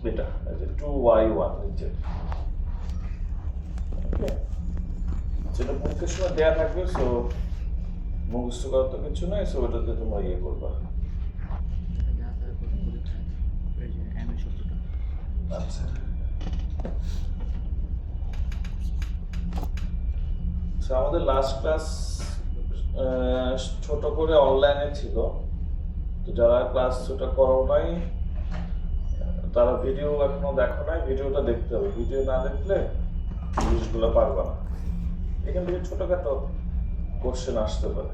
এটা 2y1 নিচে, ওকে, যেটা পরীক্ষার সময় দেয়া থাকবে। সো মুখস্থ করার তো কিছু নাই, সো ওটাতে তোমরা ইয়ে করবা। আচ্ছা, আমাদের লাস্ট ক্লাস ছোট করে অনলাইনে ছিল, তো যারা ক্লাস ওটা করো নাই তারা ভিডিও এখনো দেখো নাই, ভিডিওটা দেখতে হবে। ভিডিও না দেখলে জিনিসগুলো পারবা না। এখান থেকে ছোটখাটো কোশ্চেন আসতে পারে।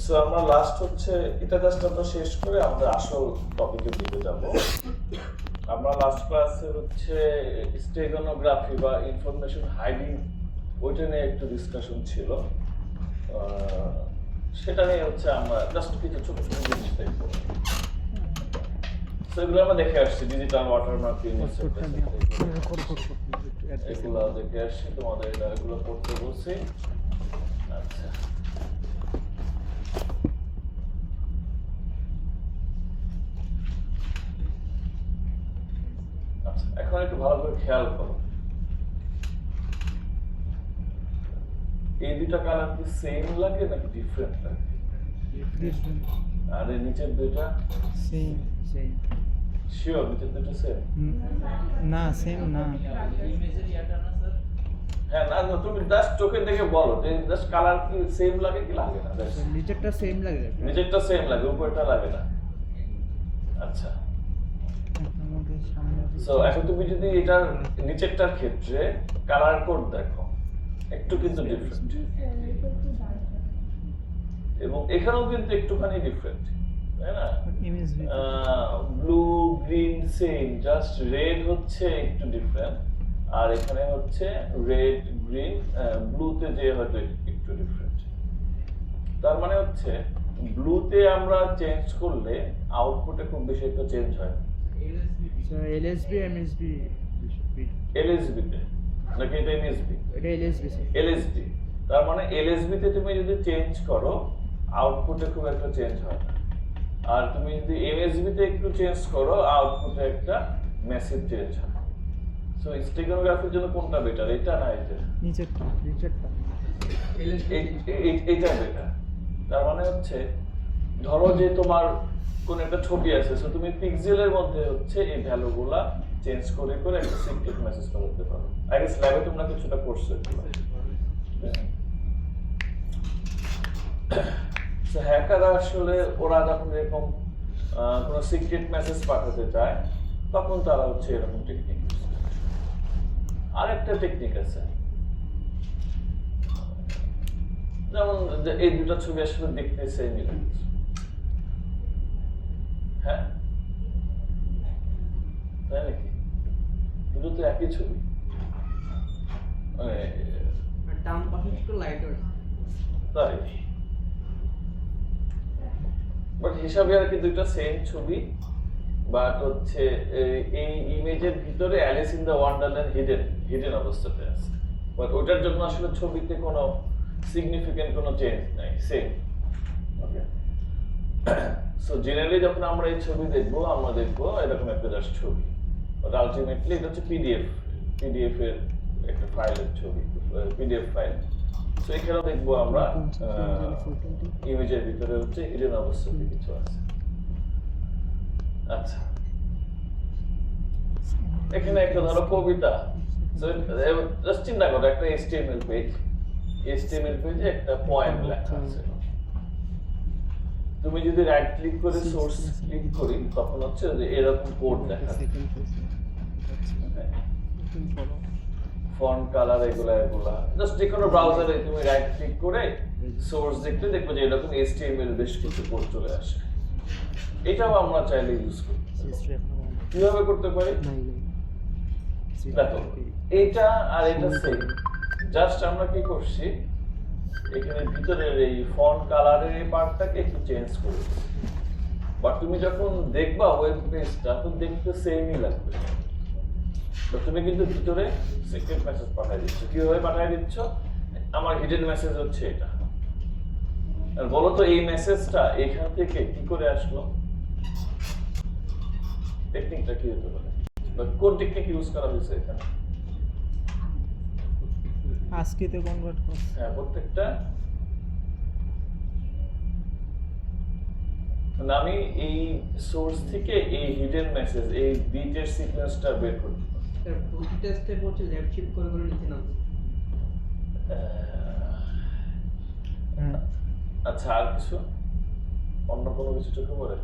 সো আমরা লাস্ট হচ্ছে এটা জাস্ট আমরা শেষ করে আমাদের আসল টপিকের দিকে যাব। আমরা লাস্ট ক্লাসে হচ্ছে স্টেগানোগ্রাফি বা ইনফরমেশন হাইডিং ওইটা নিয়ে একটু ডিসকাশন ছিল। সেটা নিয়ে হচ্ছে আমরা জাস্ট কিছু ছোট ছোট জিনিস দেখবো। সেগুলো আমরা দেখে আসছি, ডিজিটাল ওয়াটারমার্কিং এগুলো দেখে আসছি, তোমাদের এগুলো পড়তে বলছি। আচ্ছা, আচ্ছা, এখন একটু ভালো করে খেয়াল করো, এই দুটা কালার কি সেম লাগে নাকি ডিফারেন্ট লাগে? আর এই নিচের দুইটা সেম সেম শিওর? নিচের দুটো সেম? না সেম না। হ্যাঁ, না না, তুমি জাস্ট চোখে দেখে বলো যে জাস্ট কালার কি সেম লাগে কি লাগে না। নিচেরটা সেম লাগে, নিচেরটা সেম লাগে, উপরেরটা লাগে না। আচ্ছা, সো এখন তুমি যদি এটার নিচেরটার ক্ষেত্রে কালার কোড দেখো, একটু কিন্তু ডিফারেন্ট, এবং এখানেও কিন্তু একটুখানি ডিফারেন্ট, তাই না? Blue green same, just red হচ্ছে একটু ডিফারেন্ট, আর এখানে হচ্ছে রেড গ্রিন, ব্লুতে যে হয়তো একটু ডিফারেন্ট। তার মানে হচ্ছে ব্লুতে আমরা চেঞ্জ করলে আউটপুটে খুব বেশি একটা চেঞ্জ হয়। এলএসবি এমএসবি এলএসবি তে নাকি এটা এমএসবি? এটা এলএসবি এলএসবি। তার মানে এলএসবি তে তুমি যদি চেঞ্জ করো আউটপুটে খুব একটা চেঞ্জ হয় না, আর তুমি যদি এমএসবি তে একটু চেঞ্জ করো আউটপুটে একটা ম্যাসিভ চেঞ্জ হয়। সো স্টেগানোগ্রাফির জন্য কোনটা বেটার, এটা না এটা? নিচেরটা এইটা বেটার। তার মানে হচ্ছে ধরো যে তোমার কোন একটা ছবি আছে, সো তুমি পিক্সেলের মধ্যে হচ্ছে এই ভ্যালুগুলা চেঞ্জ করে করে একটা সিক্রেট মেসেজ পাঠাতে পারো। আই গেস ল্যাবে তোমরা কিছুটা করছো এগুলো। সো হ্যাকাররা আসলে ওরা যখন এরকম কোনো সিক্রেট মেসেজ পাঠাতে চায় তখন তারা হচ্ছে এরকম টেকনিক ইউজ করে। আরেকটা টেকনিক আছে, যেমন এই দুটো ছবি আসলে দেখতে সেমই লাগছে, হ্যাঁ তাই নাকি? দুটো তো একই ছবি, ডান পাশে একটু লাইটার তাই, বাট হিসাবে আর কি দুইটা সেম ছবি, বাট হচ্ছে এই ইমেজের ভিতরে Alice in the Wonderland hidden অবস্থাতে আছে, বাট ওটার জন্য আসলে ছবিতে কোনো সিগনিফিকেন্ট কোনো চেঞ্জ নাই, সেম। ওকে, সো জেনারেলি যখন আমরা এই ছবি দেখবো আমরা দেখবো এরকম একটা জাস্ট ছবি, বাট আলটিমেটলি এটা হচ্ছে পিডিএফ এর একটা ফাইলের ছবি, পিডিএফ ফাইল। সো এখানেও দেখবো আমরা ইমেজের ভিতরে হচ্ছে হিডেন অবস্থাতে কিছু আছে। আচ্ছা, এখানে একটা ধরো কবিতা, জাস্ট চিন্তা করো একটা HTML পেজে একটা পোয়েম লেখা আছে। তুমি যদি রাইট ক্লিক করে সোর্স ক্লিক করি তখন হচ্ছে যে এরকম কোড দেখা যায়, ফন্ট কালার এগুলা জাস্ট যে কোনো ব্রাউজারে তুমি রাইট ক্লিক করে সোর্স দেখতে দেখবে যে এরকম HTML বেশ কিছু কোড চলে আসে। এটাও আমরা চাইলে ইউজ করি। কিভাবে করতে পারি দেখো, এটা আর এটা সেম, জাস্ট আমরা কি করছি এখানে ভিতরের এই ফন্ট কালারের এই পার্টটাকে একটু চেঞ্জ করে দিচ্ছি, বাট তুমি যখন দেখবা ওয়েব পেজটা তো দেখতে সেমই লাগবে, তো তুমি কিন্তু ভিতরে সিক্রেট মেসেজ পাঠিয়ে দিচ্ছ। কিভাবে পাঠিয়ে দিচ্ছ? আমার হিডেন মেসেজ হচ্ছে এটা, আর বলো তো এই মেসেজটা এখান থেকে কি করে আসলো? টেকনিকটা কি হতে পারে, বা কোন টেকনিক ইউজ করা হয়েছে এখানে? আজকেতে কনভার্ট করছে। হ্যাঁ, প্রত্যেকটা মানে আমি এই সোর্স থেকে এই হিডেন মেসেজ, এই বিটের সিকোয়েন্সটা বের করতে পারি। স্যার প্রতিটা স্টেপ হচ্ছে লেফট শিফট করে করে নিচে নামছে। আচ্ছা, আর কিছু অন্য কোনো কিছু চোখে পড়ে?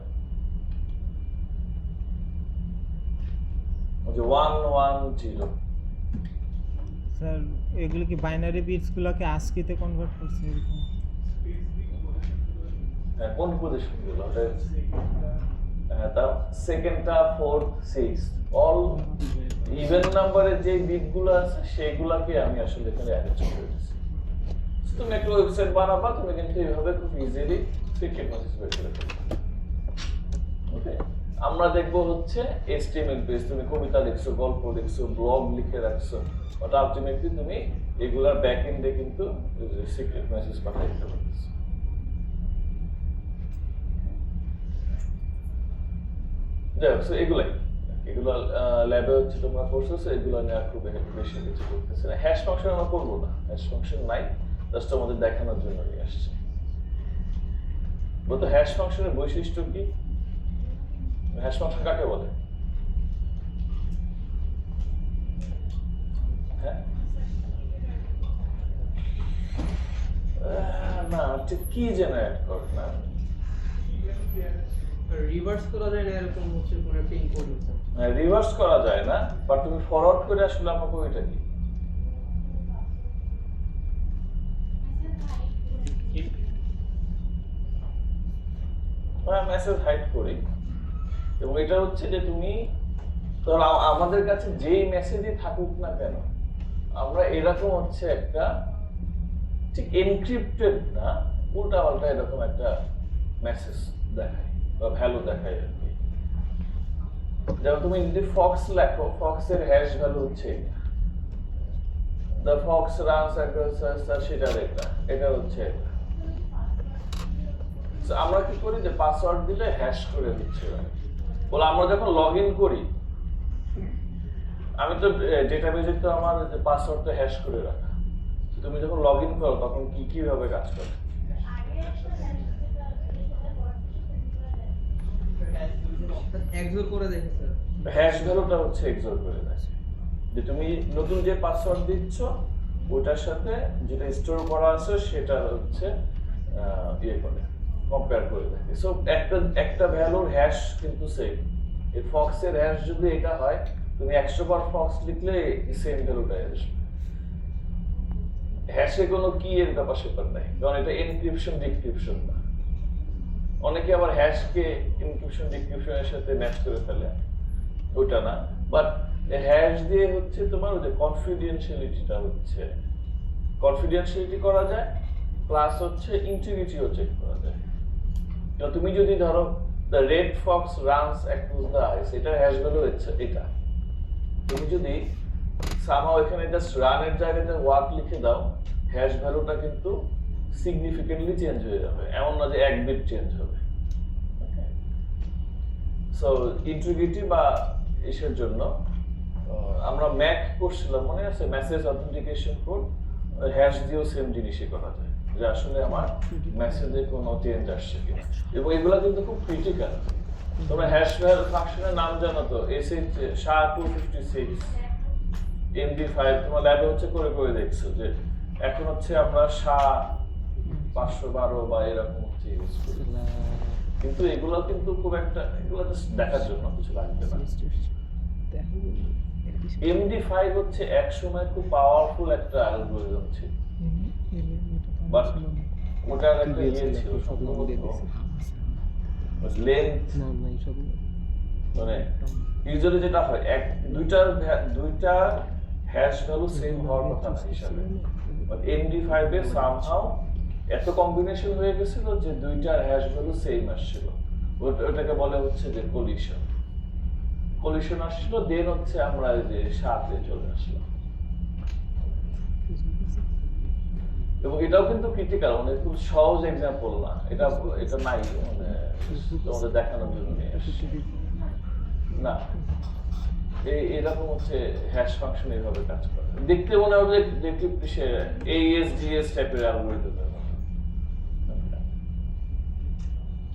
ওই যে 110 স্যার এগুলো কি বাইনারি বিটস গুলোকে আজকেতে কনভার্ট করছে এরকম? হ্যাঁ, কোন পজিশন গুলো? হ্যাঁ, তার সেকেন্ডটা, ফোর্থ, সিক্স, অল ইভেন নাম্বারের যে বিটগুলো আছে সেগুলোকে আমি আসলে এখানে অ্যারেঞ্জ করে দিয়েছি। তুমি একটা ওয়েবসাইট বানাবা, তুমি কিন্তু এইভাবে খুব ইজিলি সিক্রেট মেসেজ বের করে ফেলবে। ওকে, আমরা দেখবো হচ্ছে HTML পেজ, তুমি কবিতা লিখছো, গল্প লিখছো, ব্লগ লিখে রাখছো, বাট আলটিমেটলি তুমি এগুলার ব্যাক এন্ডে কিন্তু সিক্রেট মেসেজ পাঠিয়ে দিতে পারতেছো। যাই হোক, এগুলো ল্যাবে হচ্ছে তোমরা করছো, এগুলো নিয়ে আর খুব বেশি কিছু করতেছে না। হ্যাশ ফাংশন আমরা করবো না, হ্যাশ ফাংশন নাই, জাস্ট আমাদের দেখানোর জন্য নিয়ে আসছে। বলতো হ্যাশ ফাংশনের বৈশিষ্ট্য কি? হ্যাশ ফাংশন কাকে বলে? হ্যাঁ, না ঠিক কি জেনারেট করে না, রিভার্স করা যায় না এরকম হচ্ছে কোন একটা ইনকোড হচ্ছে। রিভার্স করা যায় না, বাট তুমি ফরওয়ার্ড করে আসলে আমাকে ওইটা কি মেসেজ হাইড করি। এবং এটা হচ্ছে যে তুমি ধরো আমাদের কাছে যেই মেসেজই থাকুক না কেন, আমরা এরকম হচ্ছে একটা ঠিক এনক্রিপ্টেড না, উল্টা পাল্টা এরকম একটা মেসেজ দেখাই বা ভ্যালু দেখাই আর কি। যেমন তুমি যদি ফক্স লেখো, ফক্সের হ্যাশ ভ্যালু হচ্ছে এটা, দ্য ফক্স রানস অ্যাক্রস সেটার এটা হচ্ছে এটা। So, আমরা কি করি যে পাসওয়ার্ড দিলে হ্যাশ করে দিচ্ছে বলে, আমরা যখন লগ ইন করি, আমি তো ডেটাবেজে তো আমার যে পাসওয়ার্ডটা হ্যাশ করে রাখা, তুমি যখন লগ ইন করো তখন কি কিভাবে কাজ করে? এক্সোর করে দেখে স্যার, হ্যাশ ভ্যালুটা হচ্ছে এক্সোর করে দেয়, যে তুমি নতুন যে পাসওয়ার্ড দিচ্ছ ওটার সাথে যেটা স্টোর করা আছে সেটা হচ্ছে ইয়ে করে কম্পেয়ার করে দেখে। সো একটা ভ্যালুর হ্যাশ কিন্তু সেম। এই ফক্সের হ্যাশ যদি এটা হয়, তুমি 100 বার ফক্স লিখলে সেম ভ্যালুটাই আসবে। হ্যাশে কোনো কি এর ব্যাপার স্যাপার নাই, কারণ এটা এনক্রিপশন ডিক্রিপশন না। অনেকে আবার হ্যাশকে এনক্রিপশন ডিক্রিপশনের সাথে ম্যাচ করে ফেলে, ওটা না। বাট হ্যাশ দিয়ে হচ্ছে তোমার ওই যে কনফিডেন্সিয়ালিটিটা হচ্ছে কনফিডেন্সিয়ালিটি করা যায়, প্লাস হচ্ছে ইন্টিগ্রিটিও চেক করা যায়। তো তুমি যদি ধরো the red fox runs across the ice, এটার হ্যাশ ভ্যালু হচ্ছে এটা, তুমি যদি সামহাও এখানে জাস্ট রানের জায়গাতে ওয়াক লিখে দাও, হ্যাশ ভ্যালুটা কিন্তু সিগনিফিকেন্টলি চেঞ্জ হয়ে যাবে, এমন না যে এক বিট চেঞ্জ হবে। সো ইন্টিগ্রিটি বা এসের জন্য আমরা ম্যাক করছিলাম, মনে আছে? মেসেজ অথেন্টিকেশন কোড হ্যাশ দিয়েও সেম জিনিসই করা যায়, যে আসলে আমার মেসেজে কোনো চেঞ্জ আসছে কিনা। এবং এগুলো কিন্তু খুব ক্রিটিক্যাল। তোমরা হ্যাশ ফাংশনের নাম জানো তো, SH SHA-256 MD5, তোমার ল্যাবে হচ্ছে করে করে দেখছো যে এখন হচ্ছে আমরা SHA-512 বা এরকম হচ্ছে ইউজ করি, কিন্তু এগুলো কিন্তু খুব একটা, এগুলো জাস্ট দেখার জন্য, কিছু লাগবে না। MD5 হচ্ছে এক সময় খুব পাওয়ারফুল একটা অ্যালগরিদম ছিল, বাট ওটার একটা ইয়ে ছিল সম্ভবত লেন্থ, মানে ইউজুয়ালি যেটা হয় দুইটা হ্যাশ ভ্যালু সেম হওয়ার কথা না হিসাবে, বাট MD5 এ সামহাউ এত কম্বিনেশন হয়ে গেছিল যে দুইটার হ্যাশ ভ্যালু সেম আসছিল, ওটাকে বলে হচ্ছে যে কলিশন আসছিল, দেন হচ্ছে আমরা এই যে সাথে চলে আসলাম। এবং এটাও কিন্তু ক্রিটিক্যাল, মানে খুব সহজ এক্সাম্পল না, এটা এটা নাই মানে তোমাদের দেখানোর জন্য নিয়ে আসছি। না এরকম হচ্ছে হ্যাশ ফাংশন এইভাবে কাজ করে, দেখতে মনে হবে যে কি সে AES-GS টাইপের অ্যালগরিদম।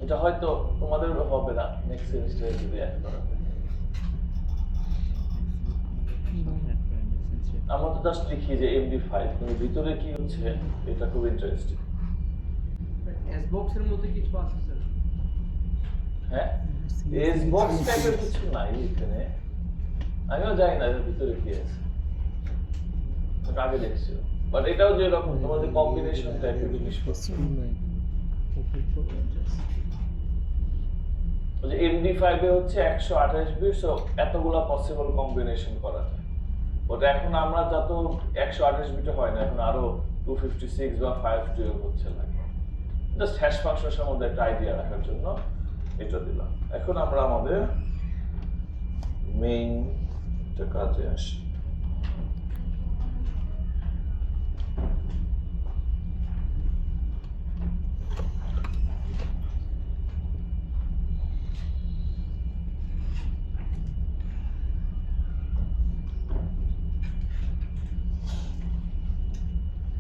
এটা হয়তো তোমাদের হবে না নেক্সট সেমিস্টারে যদি অ্যাড করা হয়। আমরা তো জাস্ট লিখি যে MD5, কিন্তু ভিতরে কি হচ্ছে এটা খুব ইন্টারেস্টিং। এসবক্স এর মধ্যে কিছু আছে স্যার? হ্যাঁ, এস বক্স টাইপের কিছু নাই এখানে, আমিও জানি না এর ভিতরে কি আছে, ওটা আগে দেখছি। বাট এটাও যে এরকম তোমাদের কম্বিনেশন টাইপের জিনিস করছে। ওই যে MD5 এ হচ্ছে 128 বিট, সো এতগুলা পসিবল কম্বিনেশন করা যায়। ওটা এখন আমরা যত 128 বিটে হয় না, এখন আরো 256 বা 512 হচ্ছে লাগে। জাস্ট হ্যাশ ফাংশনের সম্বন্ধে একটা আইডিয়া রাখার জন্য এটা দিলাম। এখন আমরা আমাদের মেইন কাজে আসি।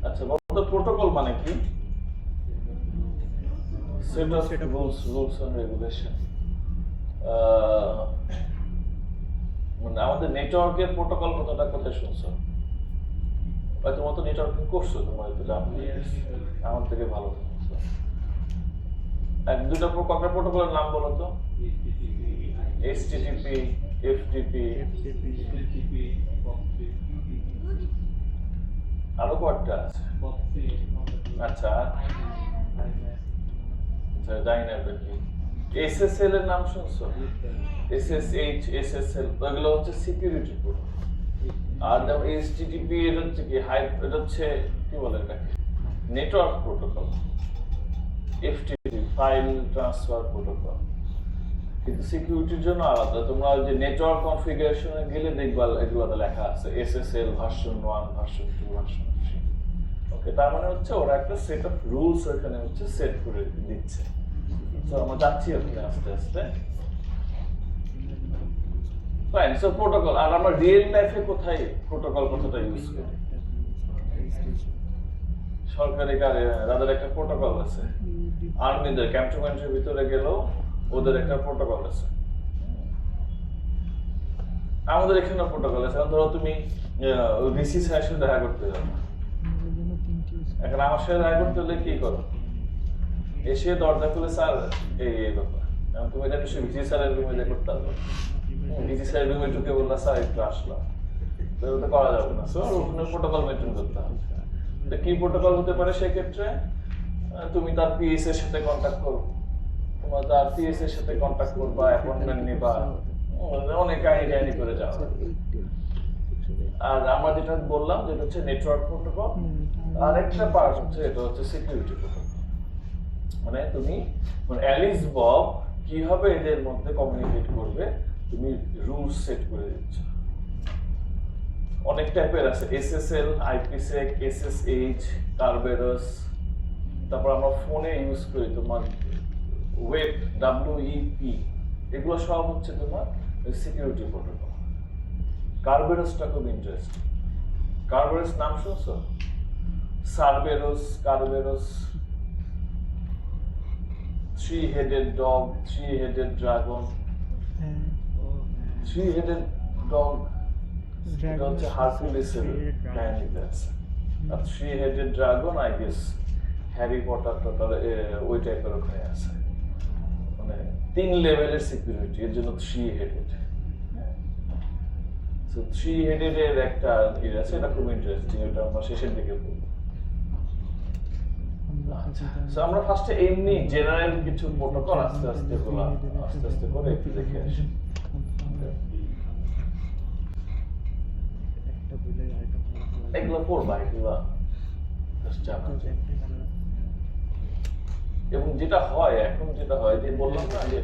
আচ্ছা বলতো প্রোটোকল মানে কি? Set of rules and regulation. মানে আমাদের নেটওয়ার্কের প্রোটোকল কথাটা কোথায় শুনছো? হয়তো মতো নেটওয়ার্কিং করছো, তোমার তো জানতে আমার থেকে ভালো শুনছো। এক দুটো কয়েকটা প্রোটোকলের নাম বলো তো। HTTP, FTP, আরো কয়টা আছে? আচ্ছা জানি না এটা কি। SSL এর নাম শুনছো? SSH, SSL, ওগুলো হচ্ছে সিকিউরিটি প্রোটোকল। আর যেমন HTTP এটা হচ্ছে কি এটা হচ্ছে কি বলে এটাকে network protocol. FTP file transfer protocol, কিন্তু সিকিউরিটির জন্য আলাদা। তোমরা যে নেটওয়ার্ক কনফিগারেশনে গেলে দেখবা এগুলোতে লেখা আছে SSL ভার্সন 1, ভার্সন 2, ভার্সন 3। ওকে, তার মানে হচ্ছে ওরা একটা সেট অফ রুলস ওখানে হচ্ছে সেট করে দিচ্ছে। তো আমরা যাচ্ছি ওখানে আস্তে আস্তে। Fine, so protocol. আর আমরা রিয়েল লাইফে কোথায় প্রোটোকল কথাটা ইউজ করি? সরকারি কাজে তাদের একটা প্রোটোকল আছে, আর্মিদের ক্যান্টনমেন্টের ভিতরে গেলেও ওদের একটা প্রোটোকল আছে। আমাদের এখানে প্রোটোকল আছে। ধরো তুমি ভিসি স্যারের সাথে দেখা করতে যাও, এখন আমার সাথে দেখা করতে হলে কি করো? এসে দরজা খুলে স্যার এই ব্যাপার, তুমি এটা নিশ্চয়ই ভিসি স্যারের রুমে করতে পারবে। ভিসি স্যারের রুমে ঢুকে বললা স্যার একটু আসলাম, তো ওটা করা যাবে না। সো ওখানে প্রোটোকল মেনটেন করতে হবে। তো কি প্রোটোকল হতে পারে সেক্ষেত্রে? তুমি তার পিএস এর সাথে কন্ট্যাক্ট করো, তোমার তার পিএস এর সাথে কন্ট্যাক্ট করবা, অ্যাপয়েন্টমেন্ট নিবা, অনেক কাহিনী করে যাওয়া। আর আমরা যেটা বললাম যেটা হচ্ছে নেটওয়ার্ক প্রোটোকল, আর একটা পার্ট হচ্ছে এটা হচ্ছে সিকিউরিটি প্রোটোকল। মানে তুমি অ্যালিস বব কিভাবে এদের মধ্যে কমিউনিকেট করবে তুমি রুলস সেট করে দিচ্ছ। অনেক টাইপের আছে, SSL, IPsec, SSH, Kerberos। তারপর আমরা ফোনে ইউজ করি তোমার ওয়েব, WEP, এগুলো সব হচ্ছে তোমার সিকিউরিটি প্রোটোকল। কারবেরসটা খুব ইন্টারেস্টিং। কারবেরস নাম শুনছো? সারবেরস, কারবেরস, 3-headed dog, 3-headed dragon, 3-headed dog এটা হচ্ছে হারকুলিসের কাহিনীতে আছে। আর 3-headed dragon I guess Harry Potter total ওই টাইপের ওখানে আছে। মানে 3 লেভেলের সিকিউরিটি, এর জন্য 3-headed। সো 3-headed এর একটা ইয়ে আছে, এটা খুব ইন্টারেস্টিং, এটা আমরা শেষের দিকে বলবো। সো আমরা ফার্স্টে এমনি জেনারেল কিছু প্রোটোকল আস্তে আস্তে করে একটু দেখে আসি। এগুলো পড়বা, এগুলো জানা যায়। এবং যেটা হয় এখন যেটা হয় যে বললাম না যে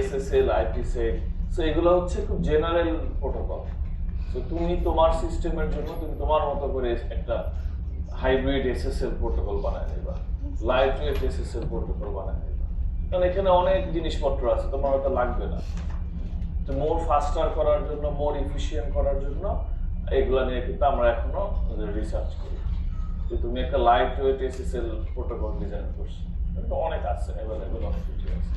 SSL, IPsec, সো এগুলো হচ্ছে খুব জেনারেল প্রোটোকল। তো তুমি তোমার সিস্টেমের জন্য তুমি তোমার মতো করে একটা হাইব্রিড এসএসএল প্রোটোকল বানায় নিবা, লাইট ওয়েট এসএসএল প্রোটোকল বানায় নিবা, কারণ এখানে অনেক জিনিসপত্র আছে তোমার হয়তো লাগবে না। তো মোর ফাস্টার করার জন্য, মোর এফিশিয়েন্ট করার জন্য এগুলা নিয়ে কিন্তু আমরা এখনো রিসার্চ করি। যে তুমি একটা light weight SSL protocol design করছো, এটা অনেক আছে, অ্যাভেলেবল অনেক কিছু আছে।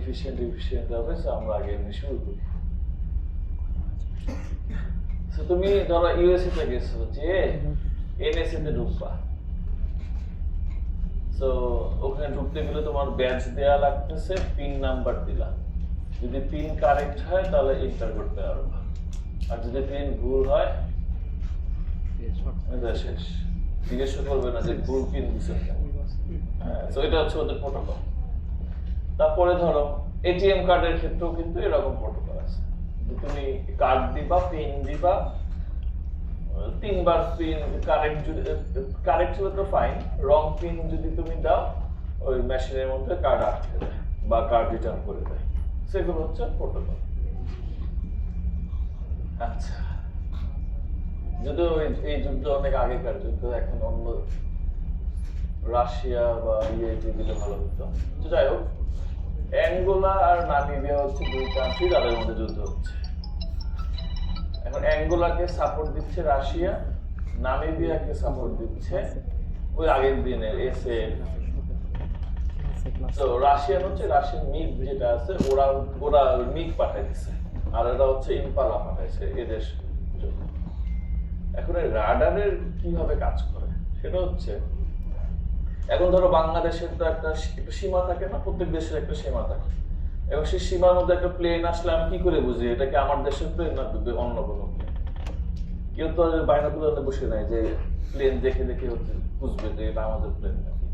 এফিশিয়েন্ট হবে, সো আমরা আগে এমনি শুরু করি। সো তুমি ধরো ইউএসএ তে গেছো, যে এনএসএ তে ঢুকবা, সো ওখানে ঢুকতে গেলে তোমার ব্যাচ দেয়া লাগতেছে, পিন নাম্বার দিলা, যদি পিন কারেক্ট হয় তাহলে এন্টার করতে পারবা, আর যদি পিন ভুল হয় এটা শেষ, জিজ্ঞেস করবে না যে ভুল পিন দিছেন কেন। সো এটা হচ্ছে ওদের প্রোটোকল। তারপরে ধরো এটিএম কার্ডের ক্ষেত্রেও কিন্তু এরকম প্রোটোকল আছে, যে তুমি কার্ড দিবা, পিন দিবা, 3 বার পিন কারেক্ট, যদি কারেক্ট হলে তো ফাইন, রং পিন যদি তুমি দাও ওই মেশিনের মধ্যে কার্ড আটকে দেয় বা কার্ড রিটার্ন করে দেয়, সেগুলো হচ্ছে প্রোটোকল। আচ্ছা, যদিও এই যুদ্ধ অনেক আগেকার যুদ্ধ, এখন অন্য রাশিয়া বা ইয়েটি দিলে ভালো হতো। তো যাই হোক, অ্যাঙ্গোলা আর নামিবিয়া হচ্ছে দুই কান্ট্রি, তাদের মধ্যে যুদ্ধ হচ্ছে। এখন অ্যাঙ্গোলাকে সাপোর্ট দিচ্ছে রাশিয়া, নামিবিয়াকে সাপোর্ট দিচ্ছে ওই আগের দিনের এসএ। তো রাশিয়ান হচ্ছে, রাশিয়ান মিগ যেটা আছে, ওরা মিগ পাঠাই দিচ্ছে, আর এরা হচ্ছে ইম্পালা পাঠাইছে এদের জন্য। এখন এই রাডারের কিভাবে কাজ করে সেটা হচ্ছে, এখন ধরো বাংলাদেশের তো একটা সীমা থাকে না, প্রত্যেক দেশের একটা সীমা থাকে, এবং সেই সীমার মধ্যে একটা প্লেন আসলে আমি কি করে বুঝি এটা কি আমার দেশের প্লেন না অন্য কোনো প্লেন? কেউ তো বাইনোকুলারে বসে নাই যে প্লেন দেখে দেখে হচ্ছে বুঝবে যে এটা আমাদের প্লেন নাকি।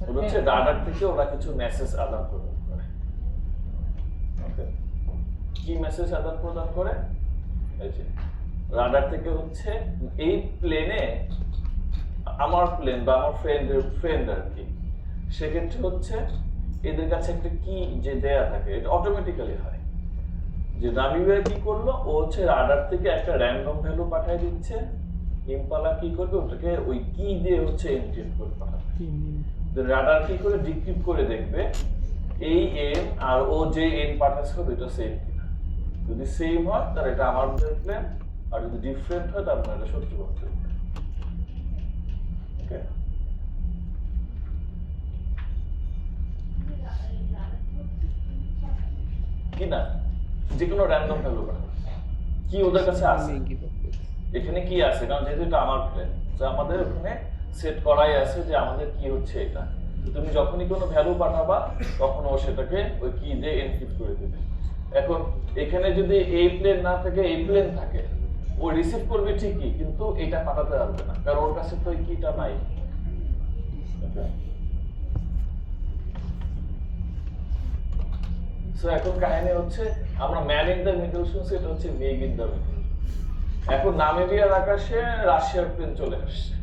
ওটা হচ্ছে রাডার থেকে ওরা কিছু মেসেজ আদান প্রদান করে। ওকে, কি মেসেজ আদান প্রদান করে? এই যে রাডার থেকে হচ্ছে এই প্লেনে আমার প্লেন বা আমার ফ্রেন্ড আর কি, সেক্ষেত্রে হচ্ছে এদের কাছে একটা কি যে দেয়া থাকে, এটা অটোমেটিক্যালি হয়। যে নামিবিয়া কি করলো, ও হচ্ছে রাডার থেকে একটা র্যান্ডম ভ্যালু পাঠিয়ে দিচ্ছে, ইম্পালা কি করবে ওটাকে ওই কি দিয়ে হচ্ছে এনক্রিপ্ট করে পাঠাবে। রাডার কি করে ডিক্রিপ্ট করে দেখবে এই এন আর ও যে এন পাঠাচ্ছে দুটো সেম কিনা, যদি সেম হয় তাহলে এটা আমার প্লেন, আর যদি ডিফারেন্ট হয় তাহলে এটা শত্রুপক্ষের প্লেন। ওকে, কি না যে কোনো র্যান্ডম ভ্যালু পাঠাবে, কি ওদের কাছে আছে, এখানে কি আছে, কারণ যেহেতু এটা আমার প্লেন, তো আমাদের ওখানে সেট করাই আছে যে আমাদের কি হচ্ছে এটা। তো তুমি যখনই কোনো ভ্যালু পাঠাবা তখন ও সেটাকে ওই কি দিয়ে এনক্রিপ্ট করে দেবে। এখন এখানে যদি এই প্লেন না থাকে, এই প্লেন থাকে, ও রিসিভ করবে ঠিকই, কিন্তু এটা পাঠাতে পারবে না, কারণ ওর কাছে তো এই কিটা নাই। সো এখন কাহিনী হচ্ছে, আমরা ম্যান ইন দ্য মিডল শুনছি, এটা হচ্ছে মেগ ইন দ্য মিডল। এখন নামিবিয়ার আকাশে রাশিয়ার প্লেন চলে আসছে।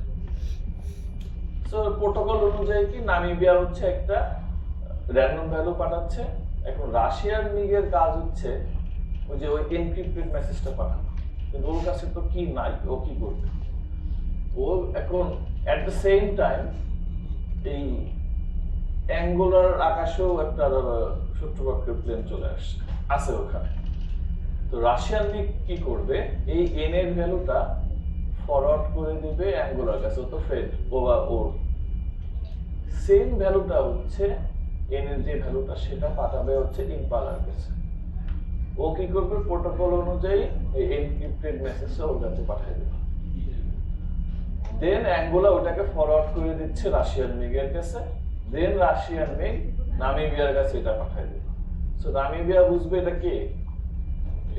সো প্রোটোকল অনুযায়ী কি নামিবিয়া হচ্ছে একটা র্যান্ডম ভ্যালু পাঠাচ্ছে, এখন রাশিয়ার মিগের কাজ হচ্ছে ওই যে ওই এনক্রিপ্টেড মেসেজটা পাঠানো, কিন্তু ওর কাছে তো কি নাই, ও কি করবে? ও এখন এট দ্য সেম টাইম এই অ্যাঙ্গোলার আকাশেও একটা শত্রুপক্ষের প্লেন চলে আসছে ওখানে। তো রাশিয়ান মিগ কি করবে, এই এন এর ভ্যালুটা ফরওয়ার্ড করে দিবে অ্যাঙ্গোলার কাছে, তো ফ্রেন্ড ও বা ওর সেম ভ্যালুটা হচ্ছে এন এর যে ভ্যালুটা সেটা পাঠাবে হচ্ছে ইম্পালার কাছে। ও কি করবে, প্রোটোকল অনুযায়ী এই এনক্রিপ্টেড মেসেজটা ওর কাছে পাঠিয়ে দেবে, দেন অ্যাঙ্গোলা ওটাকে ফরওয়ার্ড করে দিচ্ছে রাশিয়ান মিগের কাছে, দেন রাশিয়ান মিগ নামিবিয়ার কাছে এটা পাঠিয়ে দেবে। সো নামিবিয়া বুঝবে এটা কে,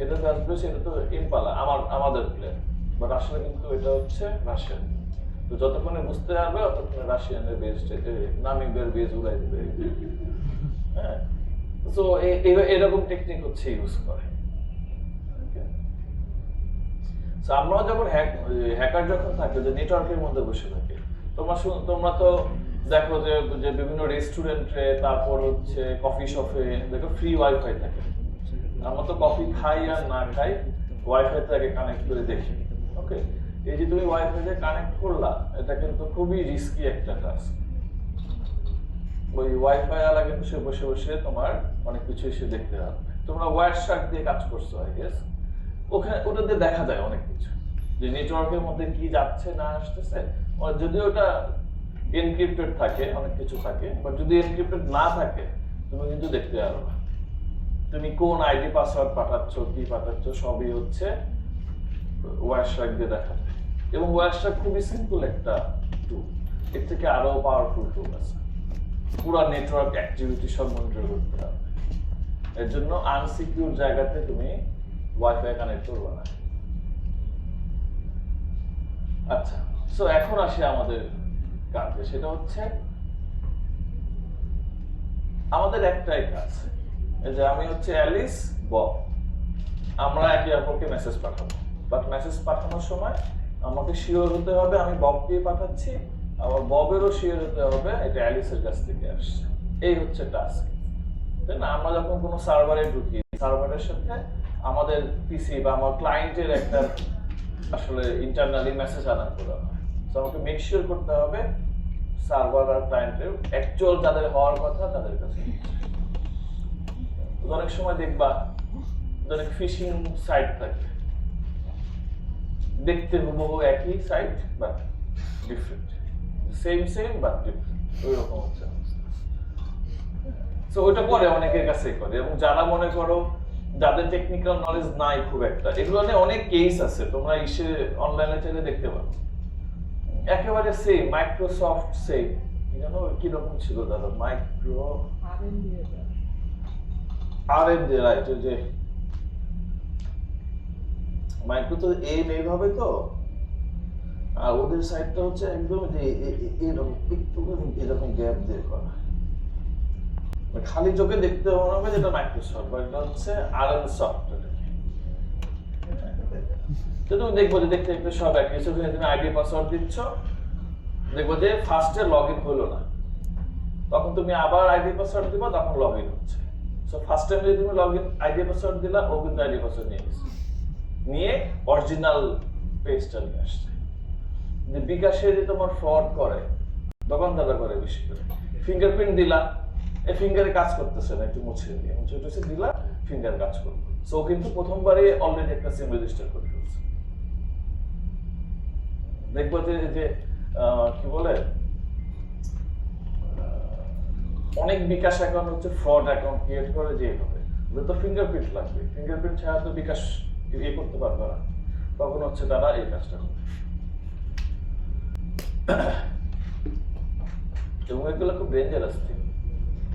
এটা আসবে সেটা তো ইম্পালা আমাদের প্লেন, বাট আসলে কিন্তু এটা হচ্ছে রাশিয়ান। তো যতক্ষণে বুঝতে পারবে ততক্ষণে রাশিয়ানের বেস, নামিবিয়ার বেস উড়াই দেবে। হ্যাঁ, সো এরকম টেকনিক হচ্ছে ইউজ করে। আমরা যখন হ্যাকার যখন থাকে, যে নেটওয়ার্কের মধ্যে বসে থাকে, তোমরা তো দেখো যে বিভিন্ন রেস্টুরেন্টে, তারপর হচ্ছে কফি শপে দেখো ফ্রি ওয়াইফাই থাকে। আমরা তো কফি খাই আর না খাই, ওয়াইফাই থেকে কানেক্ট করে দেখি। ওকে, এই যে তুমি ওয়াইফাই তে কানেক্ট করলা, এটা কিন্তু খুবই রিস্কি একটা টাস্ক। ওই ওয়াইফাই আলা কিন্তু সে বসে বসে তোমার অনেক কিছু এসে দেখতে হবে। তোমরা ওয়্যারশার্ক দিয়ে কাজ করছো আই গেস, ওখানে ওটাতে দেখা যায় অনেক কিছু, যে নেটওয়ার্কের মধ্যে কি যাচ্ছে না আসতেছে। যদি ওটা এনক্রিপ্টেড থাকে, অনেক কিছু থাকে, বাট যদি এনক্রিপ্টেড না থাকে তুমি কিন্তু দেখতে পারো না তুমি কোন আইডি পাসওয়ার্ড পাঠাচ্ছ, কি পাঠাচ্ছ, সবই হচ্ছে ওয়্যারশার্ক দিয়ে দেখাবে। এবং ওয়্যারশার্ক খুবই সিম্পল একটা টুল, এর থেকে আরো পাওয়ারফুল টুল আছে। পুরো নেটওয়ার্ক অ্যাক্টিভিটি সব মনিটর করতে হবে। এর জন্য আনসিকিউর জায়গাতে তুমি ওয়াইফাই কানেক্ট করবে না। আচ্ছা, সো এখন আসি আমাদের কাজে, সেটা হচ্ছে আমাদের একটাই কাজ, এই যে আমি হচ্ছে অ্যালিস, বব, আমরা একে অপরকে মেসেজ পাঠাবো। বাট মেসেজ পাঠানোর সময় আমাকে শিওর হতে হবে আমি ববকে পাঠাচ্ছি, আবার ববেরও শিওর হতে হবে এটা অ্যালিসের কাছ থেকে আসছে। এই হচ্ছে টাস্ক, তাই না? আমরা যখন কোনো সার্ভারে ঢুকি, সার্ভারের সাথে আমাদের পিসি বা আমার ক্লায়েন্টের একটা আসলে ইন্টারনালি মেসেজ আদান করা হয়। তো আমাকে মেক শিওর করতে হবে সার্ভার আর ক্লায়েন্টের অ্যাকচুয়াল যাদের হওয়ার কথা তাদের কাছে। অনেক সময় দেখবা অনেক ফিশিং সাইট থাকে, দেখতে হুবহু একই site but different, same but different, ওই রকম হচ্ছে। তো ওইটা করে অনেকের কাছে করে, এবং যারা মনে করো যাদের টেকনিক্যাল নলেজ নাই খুব একটা, এগুলো নিয়ে অনেক কেস আছে, তোমরা ইসে অনলাইনে চাইলে দেখতে পারো। একেবারে সেম, মাইক্রোসফট সেম, জানো কি রকম ছিল দাদা, মাইক্রো আরএনডি, রাইট? ওই যে মাইক্রো তো এইভাবে তো, আর ওদের সাইডটা হচ্ছে একদম যে এরকম একটু এরকম গ্যাপ দিয়ে করা, খালি চোখে দেখতে মনে হবে যেটা মাইক্রোসফট, বা এটা হচ্ছে আরএন সফটওয়্যার। তো তুমি দেখবো যে দেখতে দেখতে সব একই, সেখানে তুমি আইডি পাসওয়ার্ড দিচ্ছ, দেখবো যে ফার্স্টে লগ ইন হলো না, তখন তুমি আবার আইডি পাসওয়ার্ড দিবা, তখন লগ ইন হচ্ছে। সো ফার্স্ট টাইম যদি তুমি লগ ইন আইডি পাসওয়ার্ড দিলা, ও কিন্তু আইডি পাসওয়ার্ড নিয়ে অরিজিনাল পেজটা নিয়ে আসছে। বিকাশে যে তোমার ফ্রড করে, দোকানদাররা করে বেশি করে, ফিঙ্গারপ্রিন্ট দিলা, এই ফিঙ্গারে কাজ করতেছে না, একটু মুছে দিয়ে মুছে দিলা, ফিঙ্গার কাজ করবে। সো কিন্তু প্রথমবারে অলরেডি একটা সিম রেজিস্টার করে ফেলছে। দেখবো যে কি বলে, অনেক বিকাশ অ্যাকাউন্ট হচ্ছে ফ্রড অ্যাকাউন্ট ক্রিয়েট করে, যে হবে ওদের তো ফিঙ্গারপ্রিন্ট লাগবে, ফিঙ্গারপ্রিন্ট ছাড়া তো বিকাশ ইয়ে করতে পারবে না, তখন হচ্ছে তারা এই কাজটা করে। এবং এগুলো খুব ডেঞ্জারাস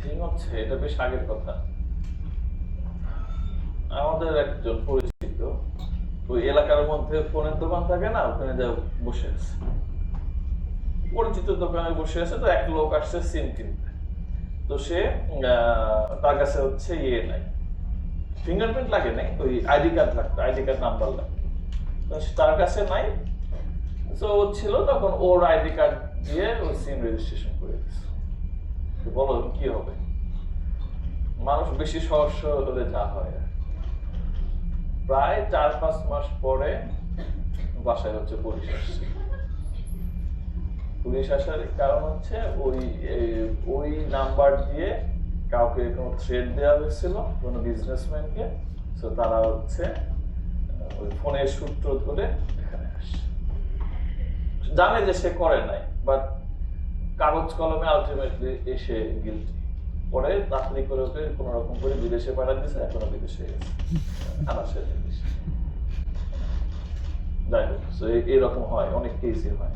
থিং হচ্ছে, এটা বেশ আগের কথা। আমাদের একজন পরিচিত ওই এলাকার মধ্যে ফোনের দোকান থাকে না, ওখানে যা বসে আছে, পরিচিত দোকানে বসে আছে। তো এক লোক আসছে সিম কিনতে, তো সে তার কাছে হচ্ছে ইয়ে নাই, ফিঙ্গারপ্রিন্ট লাগে নাই, ওই আইডি কার্ড লাগতো, আইডি কার্ড নাম্বার লাগতো, তো তার কাছে নাই। তো ছিল তখন ওর আইডি কার্ড দিয়ে ওই সিম রেজিস্ট্রেশন করে দিচ্ছে। বলো কি হবে? মানুষ বেশি সমস্যা হলে যা হয়, প্রায় 4-5 মাস পরে বাসায় হচ্ছে পুলিশ আসছে। পুলিশ আসার কারণ হচ্ছে ওই নাম্বার দিয়ে কাউকে কোনো থ্রেট দেওয়া হয়েছিল কোনো বিজনেসম্যানকে। তো তারা হচ্ছে ওই ফোনের সূত্র ধরে এখানে আসে, জানে যে সে করে নাই, বাট কাগজ কলমে আলটিমেটলি এসে গিলটি। পরে তাড়াতাড়ি করে ওকে কোনো রকম করে বিদেশে পাঠিয়ে দিয়েছে, এখনো বিদেশে গেছে, আনাসের জিনিস। যাই হোক, এরকম হয়, অনেক কেসই হয়।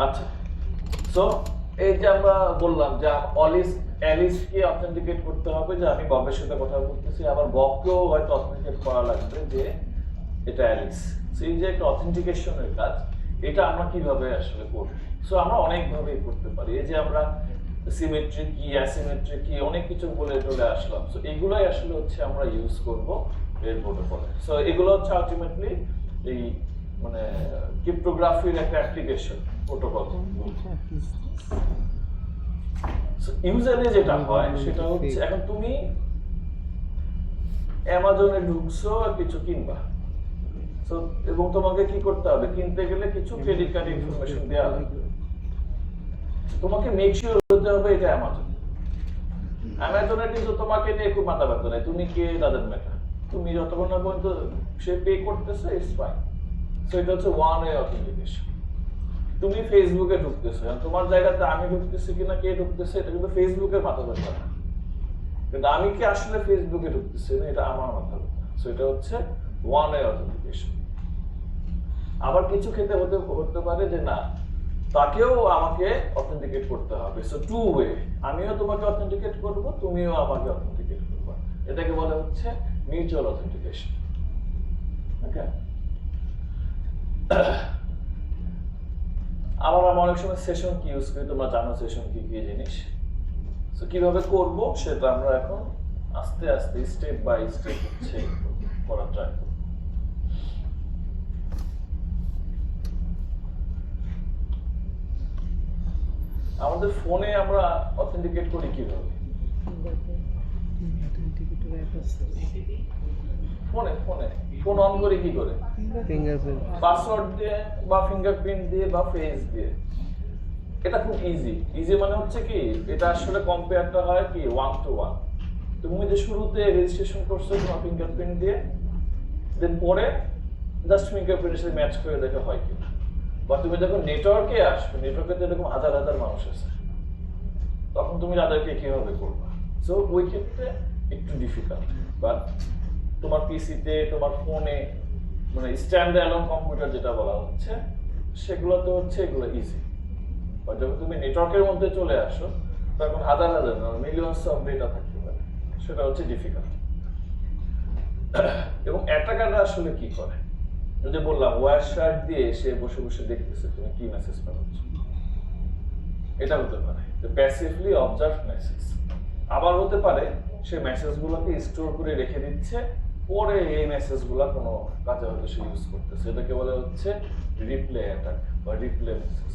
আচ্ছা, সো এই যে আমরা বললাম যে অ্যালিসকে অথেন্টিকেট করতে হবে যে আমি ববের সাথে কথা বলতেছি, আবার ববকেও হয়তো অথেন্টিকেট করা লাগবে যে এটা অ্যালিস। এই যে একটা অথেন্টিকেশনের কাজ, এটা আমরা কিভাবে আসলে করব? সো আমরা অনেকভাবেই করতে পারি। এই যে আমরা সিমেট্রিক কি, অ্যাসিমেট্রিক কি, অনেক কিছু বলে চলে আসলাম। সো এগুলাই আসলে হচ্ছে আমরা ইউজ করব এর প্রোটোকলে। সো এগুলো হচ্ছে আলটিমেটলি এই মানে ক্রিপ্টোগ্রাফির একটা অ্যাপ্লিকেশন প্রোটোকল। সো ইউজুয়ালি যেটা হয় সেটা হচ্ছে, এখন তুমি অ্যামাজনে ঢুকছো আর কিছু কিনবা, সো এবং তোমাকে কি করতে হবে, কিনতে গেলে কিছু ক্রেডিট কার্ড ইনফরমেশন দেওয়া লাগবে। তোমাকে মেক শিওর হতে হবে এটা অ্যামাজন। অ্যামাজনে কিন্তু তোমাকে নিয়ে খুব মাথা ব্যথা নাই, তুমি কে ডাজন্ট ম্যাটার, তুমি যতক্ষণ না পর্যন্ত সে পে করতেছে ইটস ফাইন। সো এটা হচ্ছে ওয়ান ওয়ে অথেন্টিকেশন। তুমি ফেসবুকে ঢুকতেছো, তোমার জায়গাতে আমি ঢুকতেছি কিনা কে ঢুকতেছে এটা কিন্তু ফেসবুকের মাথা ব্যথা না, কিন্তু আমি কি আসলে ফেসবুকে ঢুকতেছি না এটা আমার মাথা ব্যথা। সো এটা হচ্ছে ওয়ান ওয়ে অথেন্টিকেশন। আবার কিছু ক্ষেত্রে হতে পারে যে না, তাকেও আমাকে অথেন্টিকেট করতে হবে, সো টু ওয়ে, আমিও তোমাকে অথেন্টিকেট করব, তুমিও আমাকে অথেন্টিকেট করবে, এটাকে বলা হচ্ছে মিউচুয়াল অথেন্টিকেশন। ওকে, আবার আমরা অনেক সময় সেশন কি ইউজ করি, তোমরা জানো সেশন কি কি জিনিস। সো কিভাবে করব সেটা আমরা এখন আস্তে আস্তে স্টেপ বাই স্টেপ হচ্ছে করার ট্রাই করব। আমাদের ফোনে আমরা অথেন্টিকেট করি কিভাবে? ফোন অন করি কি করে? ফিঙ্গারপ্রিন্ট, পাসওয়ার্ড দিয়ে বা ফিঙ্গারপ্রিন্ট দিয়ে বা ফেস দিয়ে। এটা খুব ইজি মানে হচ্ছে কি, এটা আসলে কম্পেয়ারটা হয় কি 1 to 1। তুমি যে শুরুতে রেজিস্ট্রেশন করছো তোমার ফিঙ্গারপ্রিন্ট দিয়ে, দেন পরে জাস্ট ফিঙ্গারপ্রিন্টের সাথে ম্যাচ করে দেখে হয় কিনা। বা তুমি যখন নেটওয়ার্কে আসবে, নেটওয়ার্কে তো এরকম হাজার হাজার মানুষ আছে, তখন তুমি তাদেরকে কিভাবে করবে? সো ওই ক্ষেত্রে একটু ডিফিকাল্ট। বাট তোমার পিসিতে, তোমার ফোনে, মানে স্ট্যান্ড অ্যালোন কম্পিউটার যেটা বলা হচ্ছে, সেগুলো তো হচ্ছে এগুলো ইজি। বা যখন তুমি নেটওয়ার্কের মধ্যে চলে আসো, তখন হাজার হাজার মিলিয়নস অফ ডেটা থাকতে পারে, সেটা হচ্ছে ডিফিকাল্ট। এবং অ্যাটাকাররা আসলে কি করে, যে বললাম ওয়্যার শার্ট দিয়ে সে বসে বসে দেখতেছে তুমি কি মেসেজ পাঠাচ্ছ, এটা হতে পারে প্যাসিভলি অবজার্ভ মেসেজ। আবার হতে পারে সে মেসেজগুলোকে স্টোর করে রেখে দিচ্ছে, পরে এই মেসেজগুলো কোনো কাজে হয়তো সে ইউজ করতেছে, এটাকে বলে হচ্ছে রিপ্লে অ্যাটাক বা রিপ্লে মেসেজ।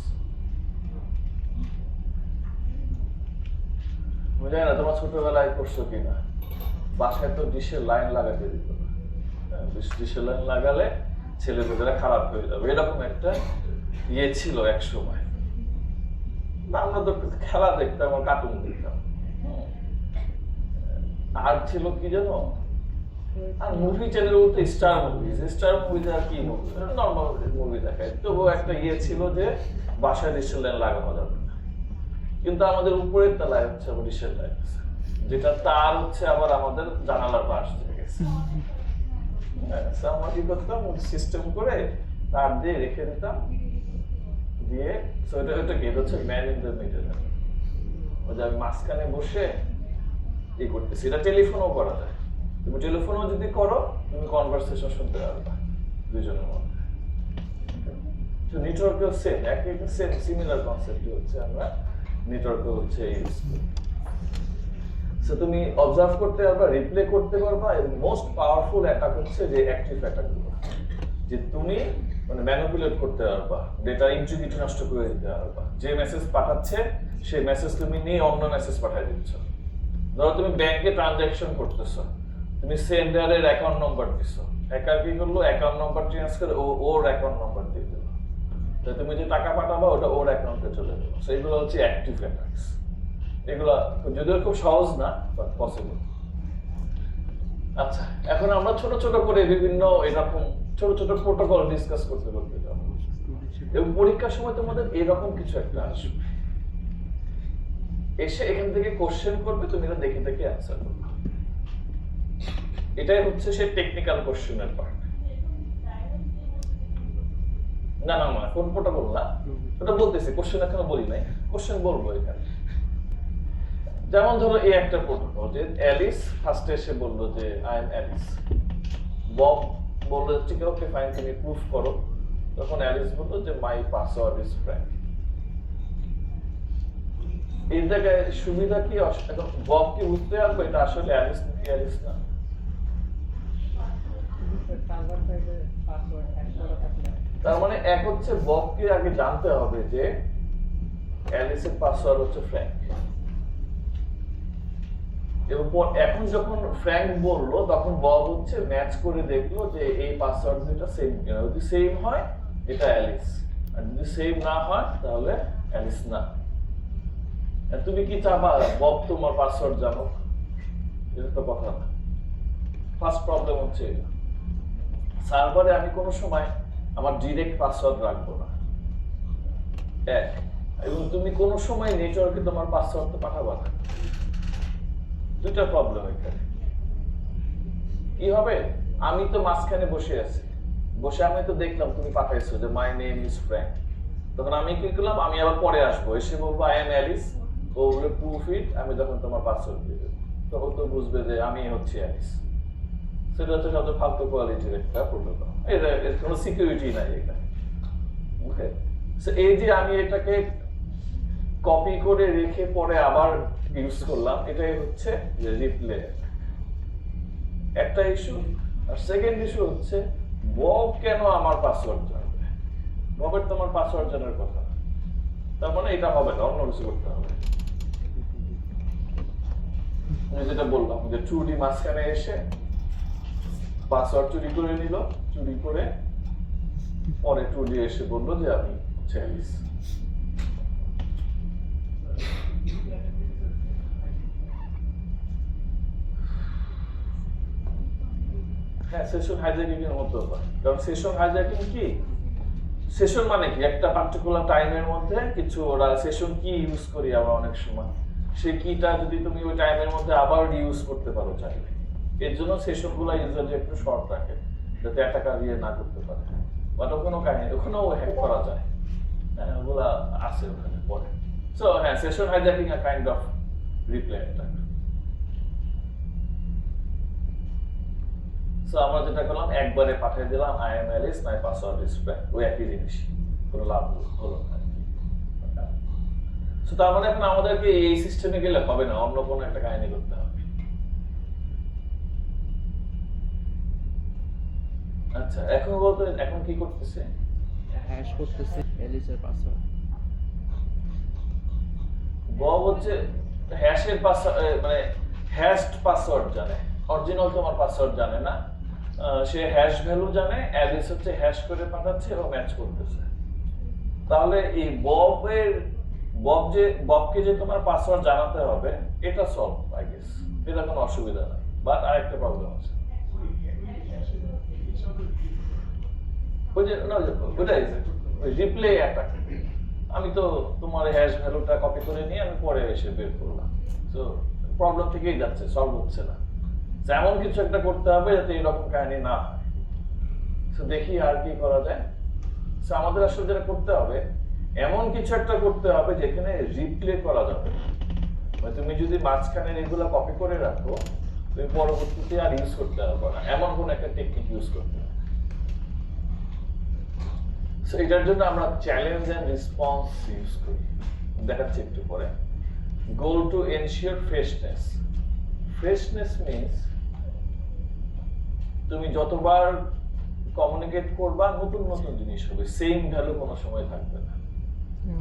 আমি জানি না তোমার ছোটবেলায় করছো কিনা, বাসায় তো ডিশের লাইন লাগাতে দিত না, ডিশের লাইন লাগালে ছেলে মেয়েরা খারাপ হয়ে যাবে, এরকম একটা ইয়ে ছিল এক সময়। আমরা তো খেলা দেখতাম আর কার্টুন দেখতাম, আর ছিল কি জানো, আর মুভি চ্যানেল বলতে স্টার মুভিজ আর কি মুভি, নর্মাল মুভি দেখায়। তবুও একটা ইয়ে ছিল যে বাসায় ডিশের লাইন লাগানো যাবে না, কিন্তু আমাদের উপরের তলায় হচ্ছে আবার ডিশের লাইন আছে, যেটা তার হচ্ছে আবার আমাদের জানালার পাশ থেকে গেছে। আমরা কি করতাম, সিস্টেম করে তার দিয়ে রেখে দিতাম, দিয়ে ওটা কি হচ্ছে ম্যান ইন দ্য মিডল, ওই যে আমি মাঝখানে বসে এই করতেছি। এটা টেলিফোনও করা যায়, তুমি টেলিফোনও যদি করো তুমি কনভারসেশন শুনতে পারবা দুজনের মধ্যে। নেটওয়ার্কেও সেম, একই সেম সিমিলার কনসেপ্ট হচ্ছে আমরা নেটওয়ার্কে হচ্ছে ইউজ করি। সো তুমি অবজার্ভ করতে পারবা, রিপ্লে করতে পারবা, এবং মোস্ট পাওয়ারফুল অ্যাটাক হচ্ছে যে অ্যাক্টিভ অ্যাটাকগুলো, যে তুমি মানে ম্যানিপুলেট করতে পারবা, ডেটা ইন্টিগ্রিটি নষ্ট করে দিতে পারবা। যে মেসেজ পাঠাচ্ছে সেই মেসেজ তুমি নিয়ে অন্য মেসেজ পাঠিয়ে দিচ্ছ। ধরো তুমি ব্যাংকে ট্রানজাকশন করতেছো, তুমি সেন্ডারের অ্যাকাউন্ট নম্বর দিছো, হ্যাকার কি করলো, অ্যাকাউন্ট নম্বর চেঞ্জ করে ওর অ্যাকাউন্ট নম্বর দিয়ে দিল, তো তুমি যে টাকা পাঠাবা ওটা ওর অ্যাকাউন্টে চলে গেল। সো এগুলো হচ্ছে অ্যাক্টিভ অ্যাটাকস। এগুলা যদিও খুব সহজ না, বাট পসিবল। আচ্ছা, এখন আমরা ছোট ছোট করে বিভিন্ন এরকম ছোট ছোট প্রোটোকল ডিসকাস করতে করতে যাবো, এবং পরীক্ষার সময় তোমাদের এরকম কিছু একটা আসবে, এসে এখান থেকে কোশ্চেন করবে, তুমি এটা দেখে দেখে অ্যান্সার করবে। এটাই হচ্ছে সেই টেকনিক্যাল কোশ্চেনের পার্ট। না না না, কোন প্রোটোকল না, ওটা বলতেছি, কোশ্চেন এখনো বলি নাই, কোশ্চেন বলবো এখানে। যেমন ধরো এই একটা প্রোটোকল, যে অ্যালিস ফার্স্টে এসে বললো যে আই এম অ্যালিস, বব বললো ঠিক আছে ফাইন, তুমি প্রুফ করো। তখন অ্যালিস বললো যে মাই পাসওয়ার্ড ইজ ফ্র্যাঙ্ক। এই জায়গায় সুবিধা কি, এখন বব কি বুঝতে পারবে এটা আসলে অ্যালিস নাকি অ্যালিস না? তার মানে এক হচ্ছে ববকে আগে জানতে হবে যে অ্যালিসের পাসওয়ার্ড হচ্ছে ফ্র্যাঙ্ক। এবং এখন যখন ফ্র্যাঙ্ক বললো তখন বব হচ্ছে ম্যাচ করে দেখলো যে এই পাসওয়ার্ড দুটো সেম কিনা, যদি সেম হয় এটা অ্যালিস, আর যদি সেম না হয় তাহলে অ্যালিস না। আর তুমি কি চাবা বব তোমার পাসওয়ার্ড জানো? এটা তো কথা না। ফার্স্ট প্রবলেম হচ্ছে এটা। সার্ভারে আমি কোনো সময় আমার ডিরেক্ট পাসওয়ার্ড রাখবো না, এক। এবং তুমি কোনো সময় নেটওয়ার্কে তোমার পাসওয়ার্ড তো পাঠাবা না। দুটা প্রবলেম এখানে। কি হবে, আমি তো মাঝখানে বসে আছি, বসে আমি তো দেখলাম তুমি পাঠাইছো যে মাই নেম ইজ ফ্র্যাঙ্ক, তখন আমি কি করলাম, আমি আবার পরে আসবো, এসে বলবো আই এম অ্যালিস, ও বলে প্রুফ ইট, আমি তখন তোমার পাসওয়ার্ড দিয়ে দেবো, তখন তো বুঝবে যে আমি হচ্ছি অ্যালিস। সেটা হচ্ছে সবচেয়ে ফালতু কোয়ালিটির একটা প্রোটোকল, এটা কোনো সিকিউরিটি নাই এখানে। ওকে, সো এই যে আমি এটাকে কপি করে রেখে পরে আবার ইউজ করলাম, এটাই হচ্ছে যে রিপ্লে একটা ইস্যু। আর সেকেন্ড ইস্যু হচ্ছে বব কেন আমার পাসওয়ার্ড জানবে? ববের তো আমার পাসওয়ার্ড জানার কথা, তার মানে এটা হবে না, অন্য কিছু করতে হবে। আমি যেটা বললাম যে 2D মাঝখানে এসে পাসওয়ার্ড চুরি করে নিল, চুরি করে পরে 2D এসে বললো যে আমি হচ্ছে অ্যালিস। হ্যাঁ, সেশন হাইজ্যাকিং এর মতো হয়, কারণ সেশন হাইজ্যাকিং কি, সেশন মানে কি একটা পার্টিকুলার টাইমের মধ্যে কিছু ওরা সেশন কি ইউজ করি আমরা অনেক সময়, সেই কিটা যদি তুমি ওই টাইমের মধ্যে আবার ইউজ করতে পারো চাইলে, এর জন্য সেশনগুলো ইউজারলি একটু শর্ট রাখে যাতে অ্যাটাকার ইয়ে না করতে পারে। বাট ওখানেও কাহিনী, ওখানেও হ্যাক করা যায়, হ্যাঁ ওগুলা আছে ওখানে পরে। সো হ্যাঁ, session hijacking a kind of replay attack. So আমরা যেটা করলাম, একবারে পাঠিয়ে দিলাম I am Alice, my password is Frank, ওই একই জিনিস, কোনো লাভ হলো না। সো তার মানে এখন আমাদেরকে এই সিস্টেমে গেলে হবে না, অন্য কোনো একটা কাহিনী করতে হবে। আচ্ছা, এখন বলতে এখন কি করতেছে? হ্যাশ করতেছে অ্যালিসের পাসওয়ার্ড। বব হচ্ছে হ্যাশের পাসওয়ার্ড, মানে হ্যাশড পাসওয়ার্ড জানে, অরিজিনাল তোমার পাসওয়ার্ড জানে না। সে হ্যাশ ভ্যালু জানে, অ্যালিস হচ্ছে হ্যাশ করে পাঠাচ্ছে এবং ম্যাচ করতেছে। তাহলে এই ববকে যে তোমার পাসওয়ার্ড জানাতে হবে, এটা সলভ আই গেস, এটা কোনো অসুবিধা নাই। বাট আরেকটা প্রবলেম আছে, ওই যে না ওইটাই ওই রিপ্লে অ্যাটাক। আমি তো তোমার হ্যাশ ভ্যালুটা কপি করে নিয়ে আমি পরে এসে বের করলাম, তো প্রবলেম থেকেই যাচ্ছে, সলভ হচ্ছে না। এমন কিছু একটা করতে হবে যাতে এরকম কাহিনী না হয়। তো দেখি আর কি করা যায়। তো আমাদের আসলে যেটা করতে হবে, এমন কিছু একটা করতে হবে যেখানে রিপ্লে করা যাবে। মানে তুমি যদি মাঝখানে এগুলো কপি করে রাখো, তুমি পরবর্তীতে আর ইউজ করতে পারবে না, এমন কোন একটা টেকনিক ইউজ করতে হবে। সো এটার জন্য আমরা চ্যালেঞ্জ এন্ড রেসপন্স ইউজ করি, দেখাচ্ছি একটু পরে। Goal to ensure freshness. Freshness means তুমি যতবার কমিউনিকেট করবা নতুন নতুন জিনিস হবে, সেম ভ্যালু কোনো সময় থাকবে না।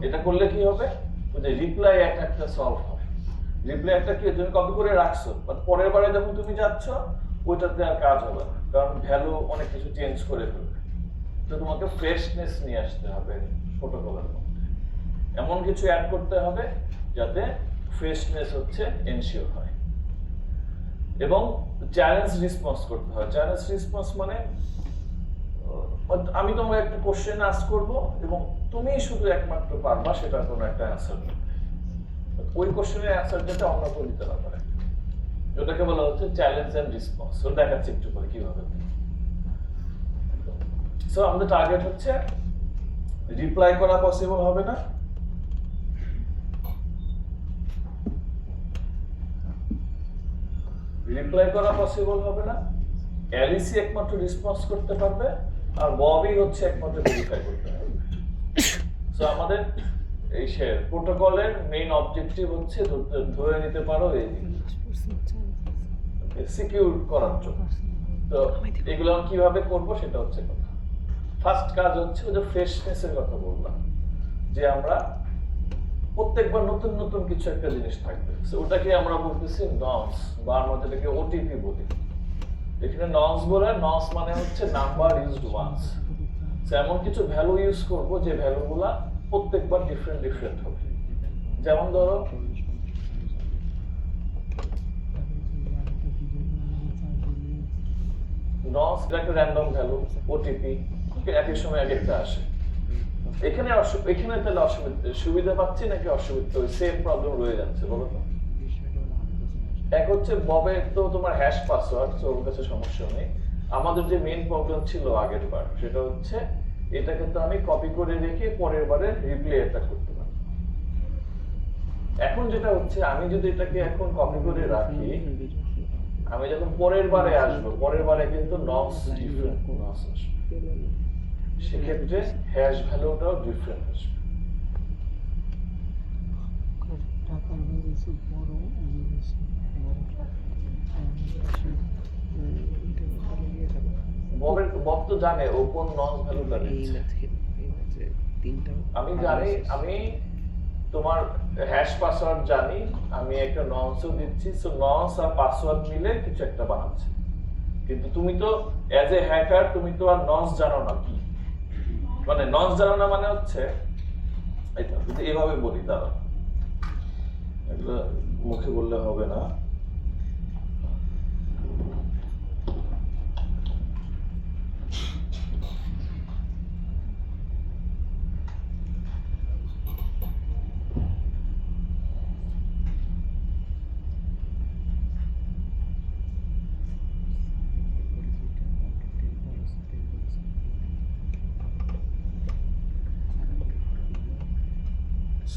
এটা করলে কি হবে, ওই যে রিপ্লাই অ্যাটাকটা সলভ হয়। রিপ্লাই অ্যাটাক কি তুমি কপি করে রাখছো, বাট পরের বারে যখন তুমি যাচ্ছ ওইটাতে আর কাজ হবে না, কারণ ভ্যালু অনেক কিছু চেঞ্জ করে ফেলবে। তো তোমাকে ফ্রেশনেস নিয়ে আসতে হবে প্রোটোকলের মধ্যে, এমন কিছু অ্যাড করতে হবে যাতে ফ্রেশনেস হচ্ছে এনশিওর হয়। এবং চ্যালেঞ্জ রেসপন্স করতে হয়। চ্যালেঞ্জ রেসপন্স মানে আমি তোমাকে একটা কোশ্চেন আস্ক করব এবং তুমি শুধু একমাত্র পারবা সেটার কোনো একটা অ্যান্সার দিতে, ওই কোশ্চেনের অ্যান্সার যাতে অন্য কেউ দিতে না পারে, ওটাকে বলা হচ্ছে চ্যালেঞ্জ এন্ড রেসপন্স। ওটা দেখাচ্ছি একটু পরে কিভাবে। সো আমাদের টার্গেট হচ্ছে রিপ্লাই করা পসিবল হবে না, রিপ্লাই করা পসিবল হবে না, অ্যালিসি একমাত্র রেসপন্স করতে পারবে, আর ববই হচ্ছে একমাত্র ভেরিফাই করতে পারবে। সো আমাদের এই প্রোটোকলের মেইন অবজেক্টিভ হচ্ছে ধরে নিতে পারো এই সিকিউর করার জন্য। তো এগুলো কিভাবে করব সেটা হচ্ছে কথা। ফার্স্ট কাজ হচ্ছে যে ফ্রেশনেস এর কথা বললাম, যে আমরা প্রত্যেকবার নতুন নতুন কিছু একটা জিনিস থাকবে। So, ওটাকে আমরা বলতেছি নর্মস, বা আমরা যেটাকে ওটিপি বলি। এখানে নর্মস বলে, নর্মস মানে হচ্ছে নাম্বার ইউজড ওয়ান্স। এমন কিছু ভ্যালু ইউজ করব যে ভ্যালুগুলা প্রত্যেকবার ডিফারেন্ট হবে। যেমন ধরো নর্মস একটা র্যান্ডম ভ্যালু, ওটিপি একই সময় এক একটা আসে। এখানে তাহলে সুবিধা পাচ্ছি নাকি অসুবিধা? ওই সেম প্রবলেম রয়ে যাচ্ছে, বলো তো। এক হচ্ছে ববে তো তোমার হ্যাশ পাসওয়ার্ড, তো ওর কাছে সমস্যা নেই। আমাদের যে মেইন প্রবলেম ছিল আগের বার, সেটা হচ্ছে এটাকে তো আমি কপি করে রেখে পরের বারে রিপ্লে এটা করতে পারি। এখন যেটা হচ্ছে, আমি যদি এটাকে এখন কপি করে রাখি, আমি যখন পরের বারে আসবো, পরের বারে কিন্তু নর্মস ডিফারেন্ট নর্মস আসবে, সেক্ষেত্রে হ্যাশ ভ্যালুটাও ডিফারেন্ট আসবে। বব তো জানে ও কোন নর্মস ভ্যালুটা দিচ্ছে। আমি জানি, আমি তোমার হ্যাশ পাসওয়ার্ড জানি, আমি একটা নর্মসও দিচ্ছি। সো নর্মস আর পাসওয়ার্ড মিলে কিছু একটা বানাচ্ছে। কিন্তু তুমি তো অ্যাজ এ হ্যাকার তুমি তো আর নর্মস জানো না কি, মানে নর্মস জানো না মানে হচ্ছে এটা যদি এভাবে বলি, দাঁড়া এগুলো মুখে বললে হবে না।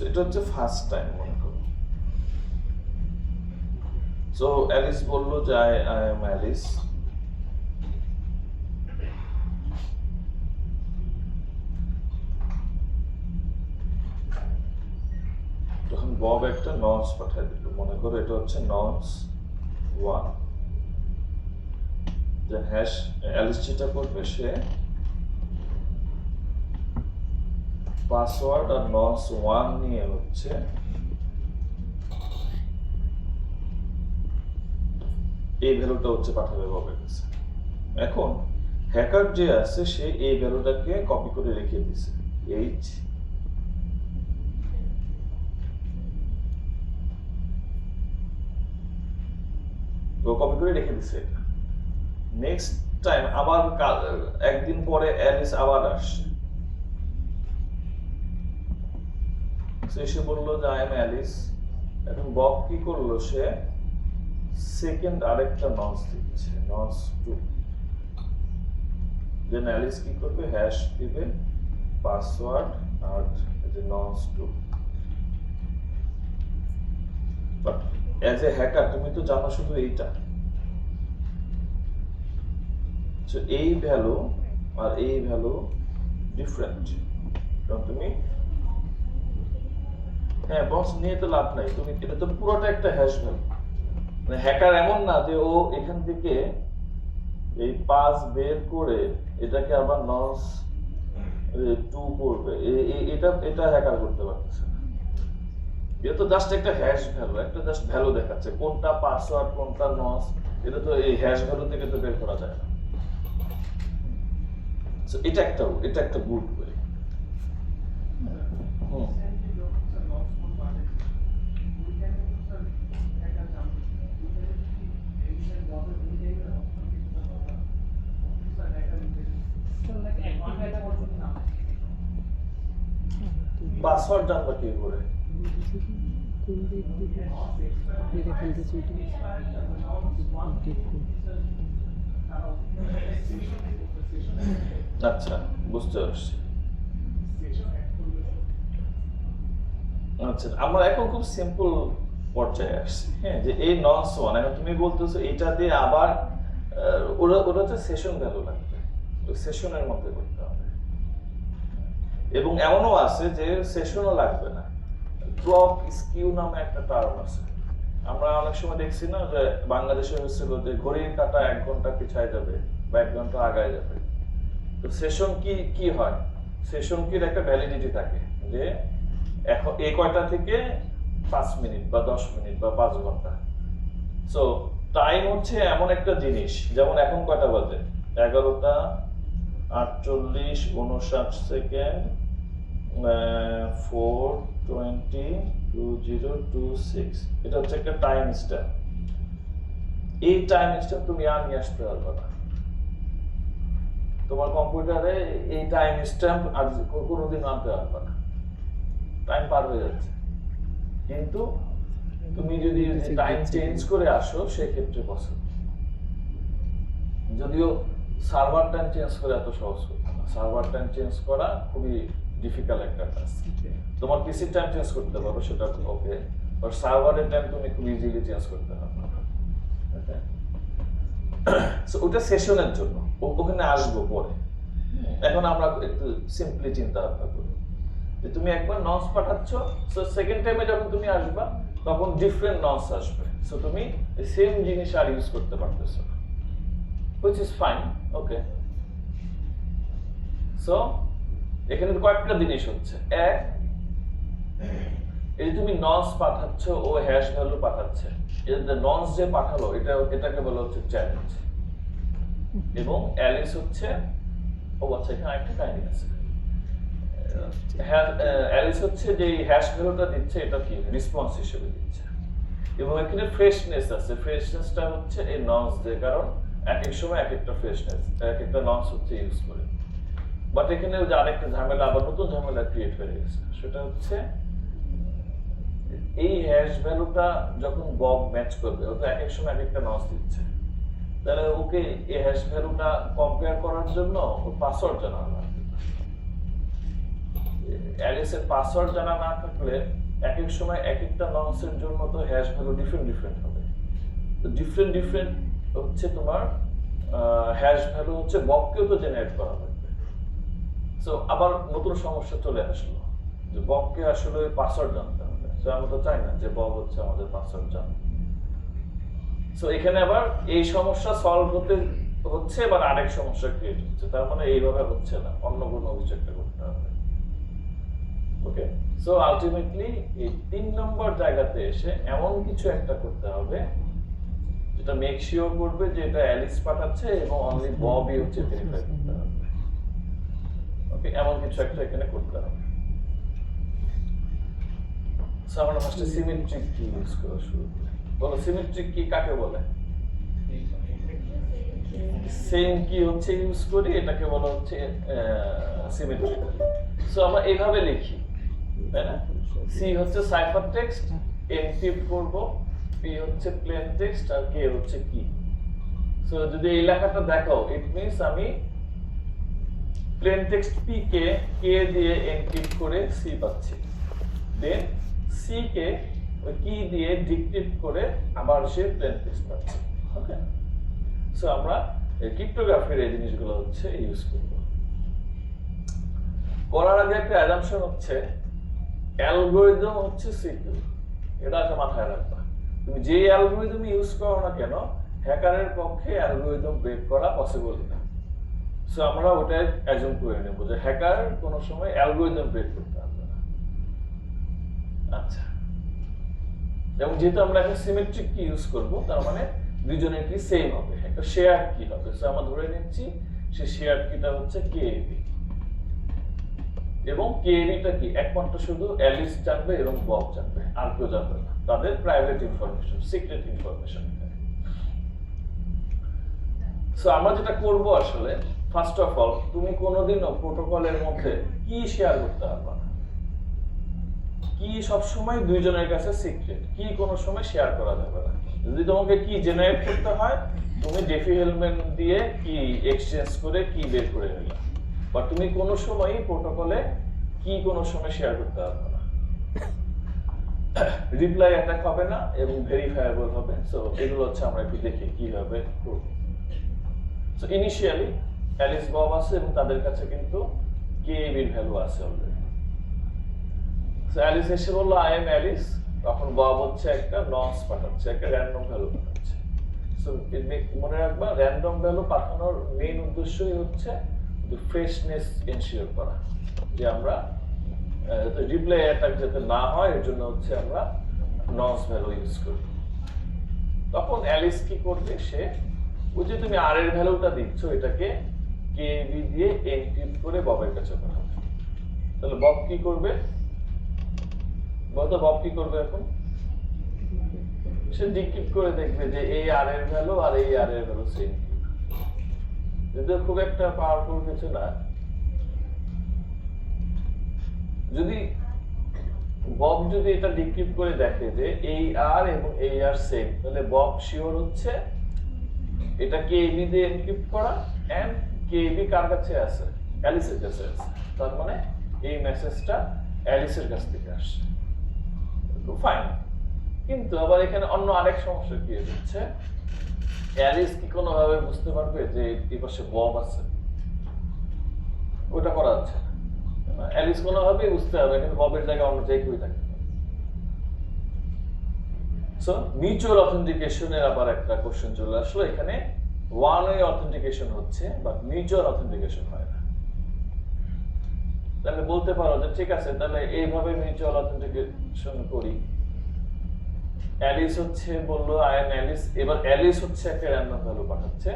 এটা হচ্ছে ফার্স্ট টাইম মনে করো। সো অ্যালিস বললো যে আই এম অ্যালিস। তখন বব একটা নর্মস পাঠিয়ে দিল, মনে করো এটা হচ্ছে নর্মস 1। যে হ্যাশ অ্যালিস যেটা করবে, সে পাসওয়ার্ড আর নর্মস 1 নিয়ে হচ্ছে এই ভ্যালুটা হচ্ছে পাঠাবে ববের কাছে। এখন হ্যাকার যে আছে, সে এই ভ্যালুটাকে কপি করে রেখে দিছে, এইচ ও কপি করে রেখে দিছে। এটা নেক্সট টাইম আবার একদিন পরে অ্যালিস আবার আসছে, সে বললো যে আই এম অ্যালিস। এখন বব কি করলো, সে সেকেন্ড আরেকটা নর্মস দিচ্ছে, নর্মস 2। দেন অ্যালিস কি করবে, হ্যাশ দিবে, পাসওয়ার্ড আর যে norms 2। But as a hacker তুমি তো জানো শুধু এইটা। সো এই ভ্যালু আর এই ভ্যালু ডিফারেন্ট, কারণ তুমি হ্যাঁ বস নিয়ে তো লাভ নাই, তুমি এটা তো পুরোটা একটা হ্যাশ ভ্যালু। মানে হ্যাকার এমন না যে ও এখান থেকে এই পাস বের করে এটাকে আবার নর্মস 2 করবে, এটা হ্যাকার করতে পারতেছে না। এটা তো জাস্ট একটা হ্যাশ ভ্যালু, একটা জাস্ট ভ্যালু দেখাচ্ছে, কোনটা পাসওয়ার্ড কোনটা নর্মস, এটা তো এই হ্যাশ ভ্যালু থেকে তো বের করা যায় না। সো এটা একটা গুড ওয়ে। পাসওয়ার্ড জানবা কি করে? আচ্ছা বুঝতে পারছি। আচ্ছা আমরা এখন খুব সিম্পল পর্যায়ে আসছি, হ্যাঁ, যে এই নর্মস 1 এখন তুমি বলতেছো এটা দিয়ে আবার ওটা হচ্ছে সেশন ভ্যালু লাগবে, তো সেশনের মধ্যে করতে হবে। এবং এমনও আছে যে সেশনও লাগবে না, ক্লক স্কিউ নামে একটা টার্ম আছে। আমরা অনেক সময় দেখছি না যে বাংলাদেশে হচ্ছিল যে ঘড়ির কাঁটা 1 ঘন্টা পিছায় যাবে বা 1 ঘন্টা আগায় যাবে। তো সেশন কি হয়, সেশন কির একটা ভ্যালিডিটি থাকে, যে এখন এই কয়টা থেকে 5 মিনিট বা 10 মিনিট বা 5 ঘন্টা। সো টাইম হচ্ছে এমন একটা জিনিস, যেমন এখন কয়টা বাজে, 11:48 সেকেন্ড, 4:20:26, এটা হচ্ছে একটা টাইম স্ট্যাম্প। এই টাইম স্ট্যাম্প তুমি আর নিয়ে আসতে পারবে না তোমার কম্পিউটারে, এই টাইম স্ট্যাম্প আর কোনোদিন আনতে পারবে না, টাইম পার হয়ে যাচ্ছে। কিন্তু তুমি যদি টাইম চেঞ্জ করে আসো সেক্ষেত্রে পসিবল। যদিও সার্ভার টাইম চেঞ্জ করে এত সহজ কথা না, সার্ভার টাইম চেঞ্জ করা খুবই ডিফিকাল্ট একটা কাজ। তোমার পিসি টাইম চেঞ্জ করতে পারো, সেটা ওকে, বাট সার্ভারের টাইম তুমি খুব ইজিলি চেঞ্জ করতে পারো। সো ওটা সেশনের জন্য, ওখানে আসবো পরে। এখন আমরা একটু সিম্পলি চিন্তা ভাবনা করি যে তুমি একবার নস পাঠাচ্ছ, সো সেকেন্ড টাইমে যখন তুমি আসবা তখন ডিফারেন্ট নস আসবে, সো তুমি সেম জিনিস আর ইউজ করতে পারতেছো না, which is fine, okay. So এখানে কয়েকটা জিনিস হচ্ছে, এক, এই যে তুমি নস পাঠাচ্ছ, ও হ্যাশ ভ্যালু পাঠাচ্ছে, নস যে পাঠালো এটাকে বলা হচ্ছে চ্যালেঞ্জ, এবং অ্যালিস হচ্ছে, ও আচ্ছা এখানে আরেকটা কাহিনী আছে, অ্যালিস হচ্ছে যে হ্যাশ ভ্যালুটা দিচ্ছে, এটা কি রেসপন্স হিসেবে দিচ্ছে, এবং এখানে ফ্রেশনেস আছে, ফ্রেশনেসটা হচ্ছে এই নস দিয়ে, কারণ এক এক সময় এক একটা ফ্রেশনেস, এক একটা নস হচ্ছে ইউজ করে। বাট এখানে যে আরেকটা ঝামেলা, আবার নতুন ঝামেলা ক্রিয়েট হয়ে গেছে, সেটা হচ্ছে এই হ্যাশ ভ্যালুটা যখন বব ম্যাচ করবে, ও তো এক এক সময় এক একটা নস দিচ্ছে, তাহলে ওকে এই হ্যাশ ভ্যালুটা কম্পেয়ার করার জন্য ওর পাসওয়ার্ড জানা লাগবে। অ্যালিসের পাসওয়ার্ড জানা না থাকলে এক এক সময় এক একটা নসের জন্য তো হ্যাশ ভ্যালু ডিফারেন্ট হবে, তো ডিফারেন্ট হচ্ছে তোমার হ্যাশ ভ্যালু হচ্ছে ববকেও তো জেনারেট করা লাগবে। সো আবার নতুন সমস্যা চলে আসলো যে ববকে আসলে পাসওয়ার্ড জানতে হবে, সো আমরা তো চাই না যে বব হচ্ছে আমাদের পাসওয়ার্ড জানে। সো এখানে আবার এই সমস্যা সলভ হচ্ছে, এবার আরেক সমস্যা ক্রিয়েট হচ্ছে, তার মানে এইভাবে হচ্ছে না, অন্য কোনো কিছু একটা করতে হবে। ওকে, সো আলটিমেটলি এই 3 নম্বর জায়গাতে এসে এমন কিছু একটা করতে হবে যেটা মেক শিওর করবে যে এটা অ্যালিস পাঠাচ্ছে এবং অনলি ববই হচ্ছে ভেরিফাই করতে হবে। ওকে, এমন কিছু একটা এখানে করতে হবে। সো আমরা ফার্স্টে সিমেট্রিক কি ইউজ করা শুরু করি। বলো সিমেট্রিক কি কাকে বলে? সেম কি হচ্ছে ইউজ করি, এটাকে বলা হচ্ছে সিমেট্রিক। সো আমরা এইভাবে লিখি, তাই না? সি হচ্ছে সাইফার টেক্সট, এনক্রিপ্ট করব, পি হচ্ছে প্লেন টেক্সট, আর কে হচ্ছে কি। সো যদি এই লেখাটা দেখো, ইট মিন্স আমি প্লেন টেক্সট পি কে দিয়ে এনক্রিপ্ট করে সি পাচ্ছি, দেন সি কে ওই কি দিয়ে ডিক্রিপ্ট করে আবার সে প্লেন টেক্সট পাচ্ছে। ওকে, সো আমরা ক্রিপ্টোগ্রাফির এই জিনিসগুলো হচ্ছে ইউজ করব। করার আগে একটা অ্যাজাম্পশন হচ্ছে অ্যালগরিদম হচ্ছে সিকিউর, এটা আছে মাথায় রাখবা। তুমি যে অ্যালগরিদম ইউজ করো না কেন, হ্যাকারের পক্ষে অ্যালগরিদম ব্রেক করা পসিবল না। সো আমরা ওটাই অ্যাজুম করে নেব যে হ্যাকার কোনো সময় অ্যালগরিদম ব্রেক করতে পারবে না। আচ্ছা, এবং যেহেতু আমরা এখন সিমেট্রিক কি ইউজ করব, তার মানে দুইজনের কি সেম হবে, একটা শেয়ার কি হবে। সো আমরা ধরে নিচ্ছি সে শেয়ার কিটা হচ্ছে কেএবি, এবং কেএবিটা কি একমাত্র শুধু অ্যালিস জানবে এবং বব জানবে, আর কেউ জানবে না, তাদের private information, secret information. So আমরা যেটা করব আসলে, ফার্স্ট অফ অল তুমি কোনোদিনও প্রোটোকলের মধ্যে কি শেয়ার করতে পারবে না, কি সবসময় দুইজনের কাছে সিক্রেট, কি কোনো সময় শেয়ার করা যাবে না। যদি তোমাকে কি জেনারেট করতে হয়, তুমি ডেফি হেলমেট দিয়ে কি এক্সচেঞ্জ করে কি বের করে নিলা, বা তুমি কোনো সময়ই প্রোটোকলে কি কোনো সময় শেয়ার করতে পারবে না। রিপ্লাই অ্যাটাক হবে না এবং ভেরিফায়েবল হবে। সো এগুলো হচ্ছে আমরা একটু দেখি কিভাবে করব। সো ইনিশিয়ালি অ্যালিস বব আছে এবং তাদের কাছে কিন্তু কেএবির ভ্যালু আছে অলরেডি। সো অ্যালিস এসে বললো আই এম অ্যালিস, তখন বব হচ্ছে একটা নস পাঠাচ্ছে, একটা র্যান্ডম ভ্যালু পাঠাচ্ছে। সো মনে রাখবা, র্যান্ডম ভ্যালু পাঠানোর মেইন উদ্দেশ্যই হচ্ছে ফ্রেশনেস এনশিওর করা, যে আমরা রিপ্লাই অ্যাটাক যাতে না হয় এর জন্য হচ্ছে আমরা নস ভ্যালু ইউজ করি। তখন অ্যালিস কি করবে, সে ওই যে তুমি আর এর ভ্যালুটা দিচ্ছ এটাকে কেবি দিয়ে এনক্রিপ্ট করে ববের কাছে পাঠাবে। তাহলে বব কি করবে, বলতো বব কি করবে এখন? সে ডিক্রিপ্ট করে দেখবে যে এই আর এর ভ্যালু আর এই আর এর ভ্যালু সেম। যদিও খুব একটা পাওয়ারফুল কিছু না। যদি বব যদি এটা ডিক্রিপ্ট করে দেখে যে এই আর এবং এই আর সেম, তাহলে বব শিওর হচ্ছে এটা কেবি দিয়ে এনক্রিপ্ট করা এন্ড কেবি কার কাছে আছে, অ্যালিসের কাছে আছে। তার মানে এই মেসেজটা অ্যালিসের কাছ থেকে আসছে, ফাইন। কিন্তু আবার এখানে অন্য আরেক সমস্যা কি হচ্ছে, অ্যালিস কি কোনোভাবে বুঝতে পারবে যে এই পাশে বব আছে? ওটা করা যাচ্ছে না। অ্যালিস কোনোভাবেই বুঝতে হবে কিন্তু ববের জায়গায় অন্য যে কেউই থাকে। সো মিউচুয়াল অথেন্টিকেশনের আবার একটা কোশ্চেন চলে আসলো। এখানে ওয়ান ওয়ে অথেন্টিকেশন হচ্ছে বাট মিউচুয়াল অথেন্টিকেশন হয় না। তাহলে বলতে পারো যে ঠিক আছে, তাহলে এইভাবে মিউচুয়াল অথেন্টিকেশন করি। অ্যালিস হচ্ছে বললো আই এম অ্যালিস, এবার অ্যালিস হচ্ছে একটা র্যান্ডম ভ্যালু পাঠাচ্ছে।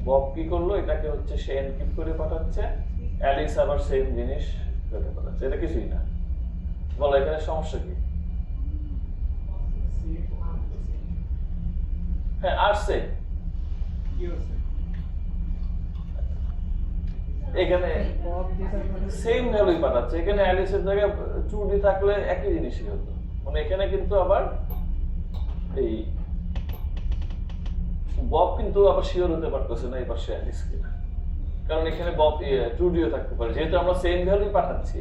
বব কি করলো, এটাকে হচ্ছে সে এনক্রিপ্ট করে পাঠাচ্ছে, অ্যালিস আবার সেম জিনিস করে পাঠাচ্ছে। এটা কিছুই না। বলো এখানে সমস্যা কি? হ্যাঁ আসছে, এখানে সেম ভ্যালুই পাঠাচ্ছে। এখানে অ্যালিসের জায়গায় 2D থাকলে একই জিনিসই হতো। মানে এখানে কিন্তু আবার এই বব কিন্তু আবার শিওর হতে পারতেছে না এই পাশে অ্যালিস কিনা, কারণ এখানে বব 2Dও থাকতে পারে। যেহেতু আমরা সেম ভ্যালুই পাঠাচ্ছি,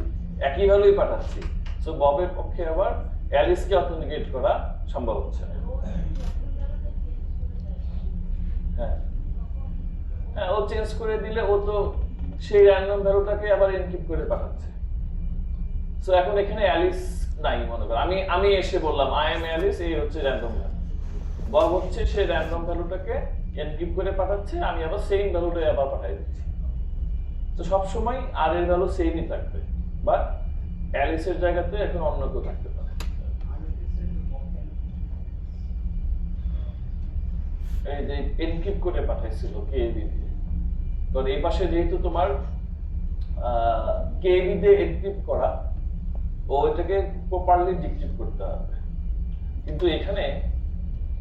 একই ভ্যালুই পাঠাচ্ছি, সো ববের পক্ষে আবার অ্যালিসকে অথেন্টিকেট করা সম্ভব হচ্ছে না। হ্যাঁ হ্যাঁ, ও চেঞ্জ করে দিলে ও তো সেই র্যান্ডম ভ্যালুটাকে আবার এনক্রিপ্ট করে পাঠাচ্ছে। সো এখন এখানে অ্যালিস নাই মনে করো, আমি এসে বললাম আই এম অ্যালিস, এই হচ্ছে র্যান্ডম ভ্যালু। বব হচ্ছে সেই র্যান্ডম ভ্যালুটাকে এনক্রিপ্ট করে পাঠাচ্ছে, আমি আবার সেম ভ্যালুটাই আবার পাঠিয়ে দিচ্ছি। তো সব সময় আর এর ভ্যালু সেমই থাকবে, বাট অ্যালিসের জায়গাতে এখন অন্য কেউ থাকতে পারে। এই যে এনক্রিপ্ট করে পাঠাইছিল কেবি দিয়ে, কারণ এই পাশে যেহেতু তোমার কেবি দিয়ে এনক্রিপ্ট করা, ও এটাকে প্রপারলি ডিক্রিপ্ট করতে হবে। কিন্তু এখানে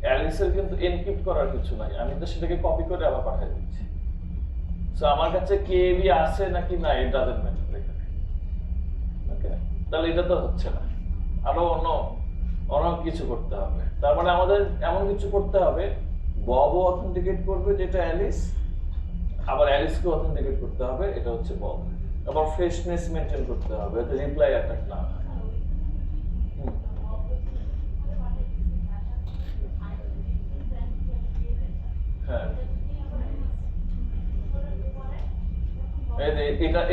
অ্যালিসের কিন্তু এনক্রিপ্ট করার কিছু নাই, আমি তো সেটাকে কপি করে আবার পাঠিয়ে দিচ্ছি। সো আমার কাছে কেবি আছে নাকি না ইট ডাজন্ট ম্যাটার এখানে। ওকে, তাহলে এটা তো হচ্ছে না, আরো অন্য কিছু করতে হবে। তার মানে আমাদের এমন কিছু করতে হবে, ববও অথেন্টিকেট করবে যেটা অ্যালিস, আবার অ্যালিসকে অথেন্টিকেট করতে হবে, এটা হচ্ছে বব। আবার ফ্রেশনেস মেইনটেইন করতে হবে, যাতে রিপ্লাই অ্যাটাক না হয়। হ্যাঁ,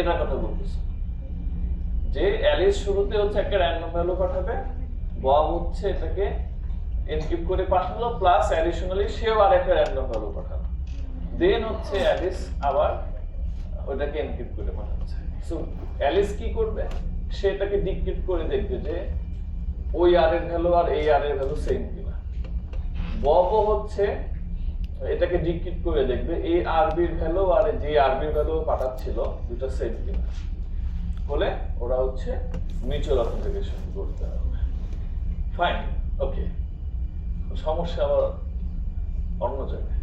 এটা কথা বলতেছি যে অ্যালিস শুরুতে হচ্ছে একটা র্যান্ডম ভ্যালু পাঠাবে, বব হচ্ছে এটাকে এনক্রিপ্ট করে পাঠালো, প্লাস অ্যাডিশনালি সেও আরেকটা র্যান্ডম ভ্যালু পাঠালো, দেন হচ্ছে অ্যালিস আবার ওটাকে এনক্রিপ্ট করে পাঠাচ্ছে। সো অ্যালিস কি করবে, সে এটাকে ডিক্রিপ্ট করে দেখবে যে ওই আর এর ভ্যালু আর এই আর এর ভ্যালু সেম কিনা। ববও হচ্ছে এটাকে ডিক্রিপ্ট করে দেখবে এই আরবির ভ্যালু আর যে আরবির ভ্যালু পাঠাচ্ছিল দুটো সেম কিনা, বলে ওরা হচ্ছে মিউচুয়াল অথেন্টিকেশন করতে হবে। ফাইন, ওকে। সমস্যা আবার অন্য জায়গায়।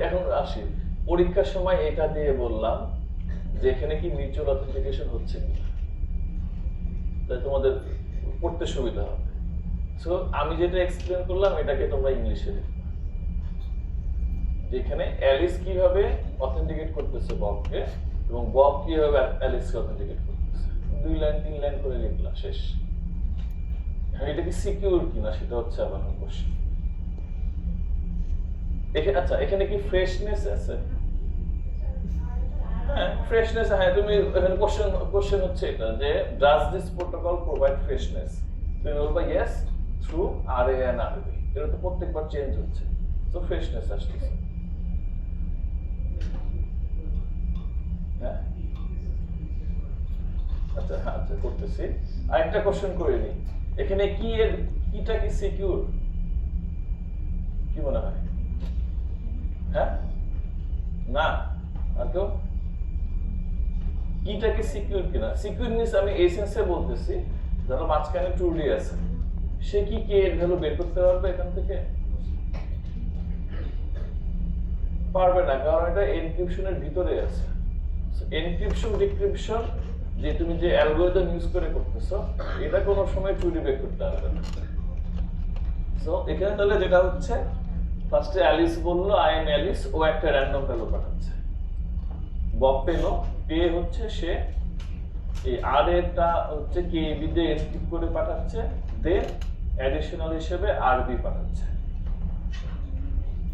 এখন আসি পরীক্ষার সময় এটা দিয়ে বললাম যে এখানে কি মিউচুয়াল অথেন্টিকেশন হচ্ছে কিনা, তাই তোমাদের পড়তে সুবিধা হবে। সো আমি যেটা এক্সপ্লেন করলাম এটাকে তোমরা ইংলিশে লিখবে। যেখানে অ্যালিস কিভাবে অথেন্টিকেট করতেছে ববকে এবং বব কিভাবে অ্যালিসকে অথেন্টিকেট করতেছে, 2 লাইন 3 লাইন করে লিখলা, শেষ। এটা কি সিকিউর কিনা সেটা হচ্ছে আবার কোশ্চেন। আচ্ছা, এখানে কি ফ্রেশনেস আছে? হ্যাঁ, ফ্রেশনেস। হ্যাঁ, তুমি এখানে কোশ্চেন হচ্ছে এটা যে does this protocol provide freshness, তুমি বলবা ইয়েস থ্রু আরএ এন্ড আরবি। এটা তো প্রত্যেকবার চেঞ্জ হচ্ছে, তো ফ্রেশনেস আসছে। হ্যাঁ আচ্ছা হ্যাঁ আচ্ছা করতেছি। আরেকটা কোশ্চেন করে নিই, এখানে কিটা কি সিকিউর, কি মনে হয়? হ্যাঁ না, আর কেউ? কিটা কি সিকিউর কিনা? সিকিউর মিন্স আমি এই সেন্সে বলতেছি, ধরো মাঝখানে ট্রুলি আছে, সে কি কে এর ভ্যালু বের করতে পারবে এখান থেকে? পারবে না, কারণ এটা এনক্রিপশনের ভিতরে আছে। এনক্রিপশন ডিক্রিপশন যে তুমি যে অ্যালগরিদম ইউজ করে করতেছো, এটা কোনো সময় ট্রুলি বের করতে পারবে না। সো এখানে তাহলে যেটা হচ্ছে, ফার্স্টে অ্যালিস বললো আই এম অ্যালিস, ও একটা র্যান্ডম ভ্যালু পাঠাচ্ছে। বব পেলো, পেয়ে হচ্ছে সে এই আর এরটা হচ্ছে কে বি দিয়ে এনক্রিপ্ট করে পাঠাচ্ছে, দেন অ্যাডিশনাল হিসেবে আরবি পাঠাচ্ছে।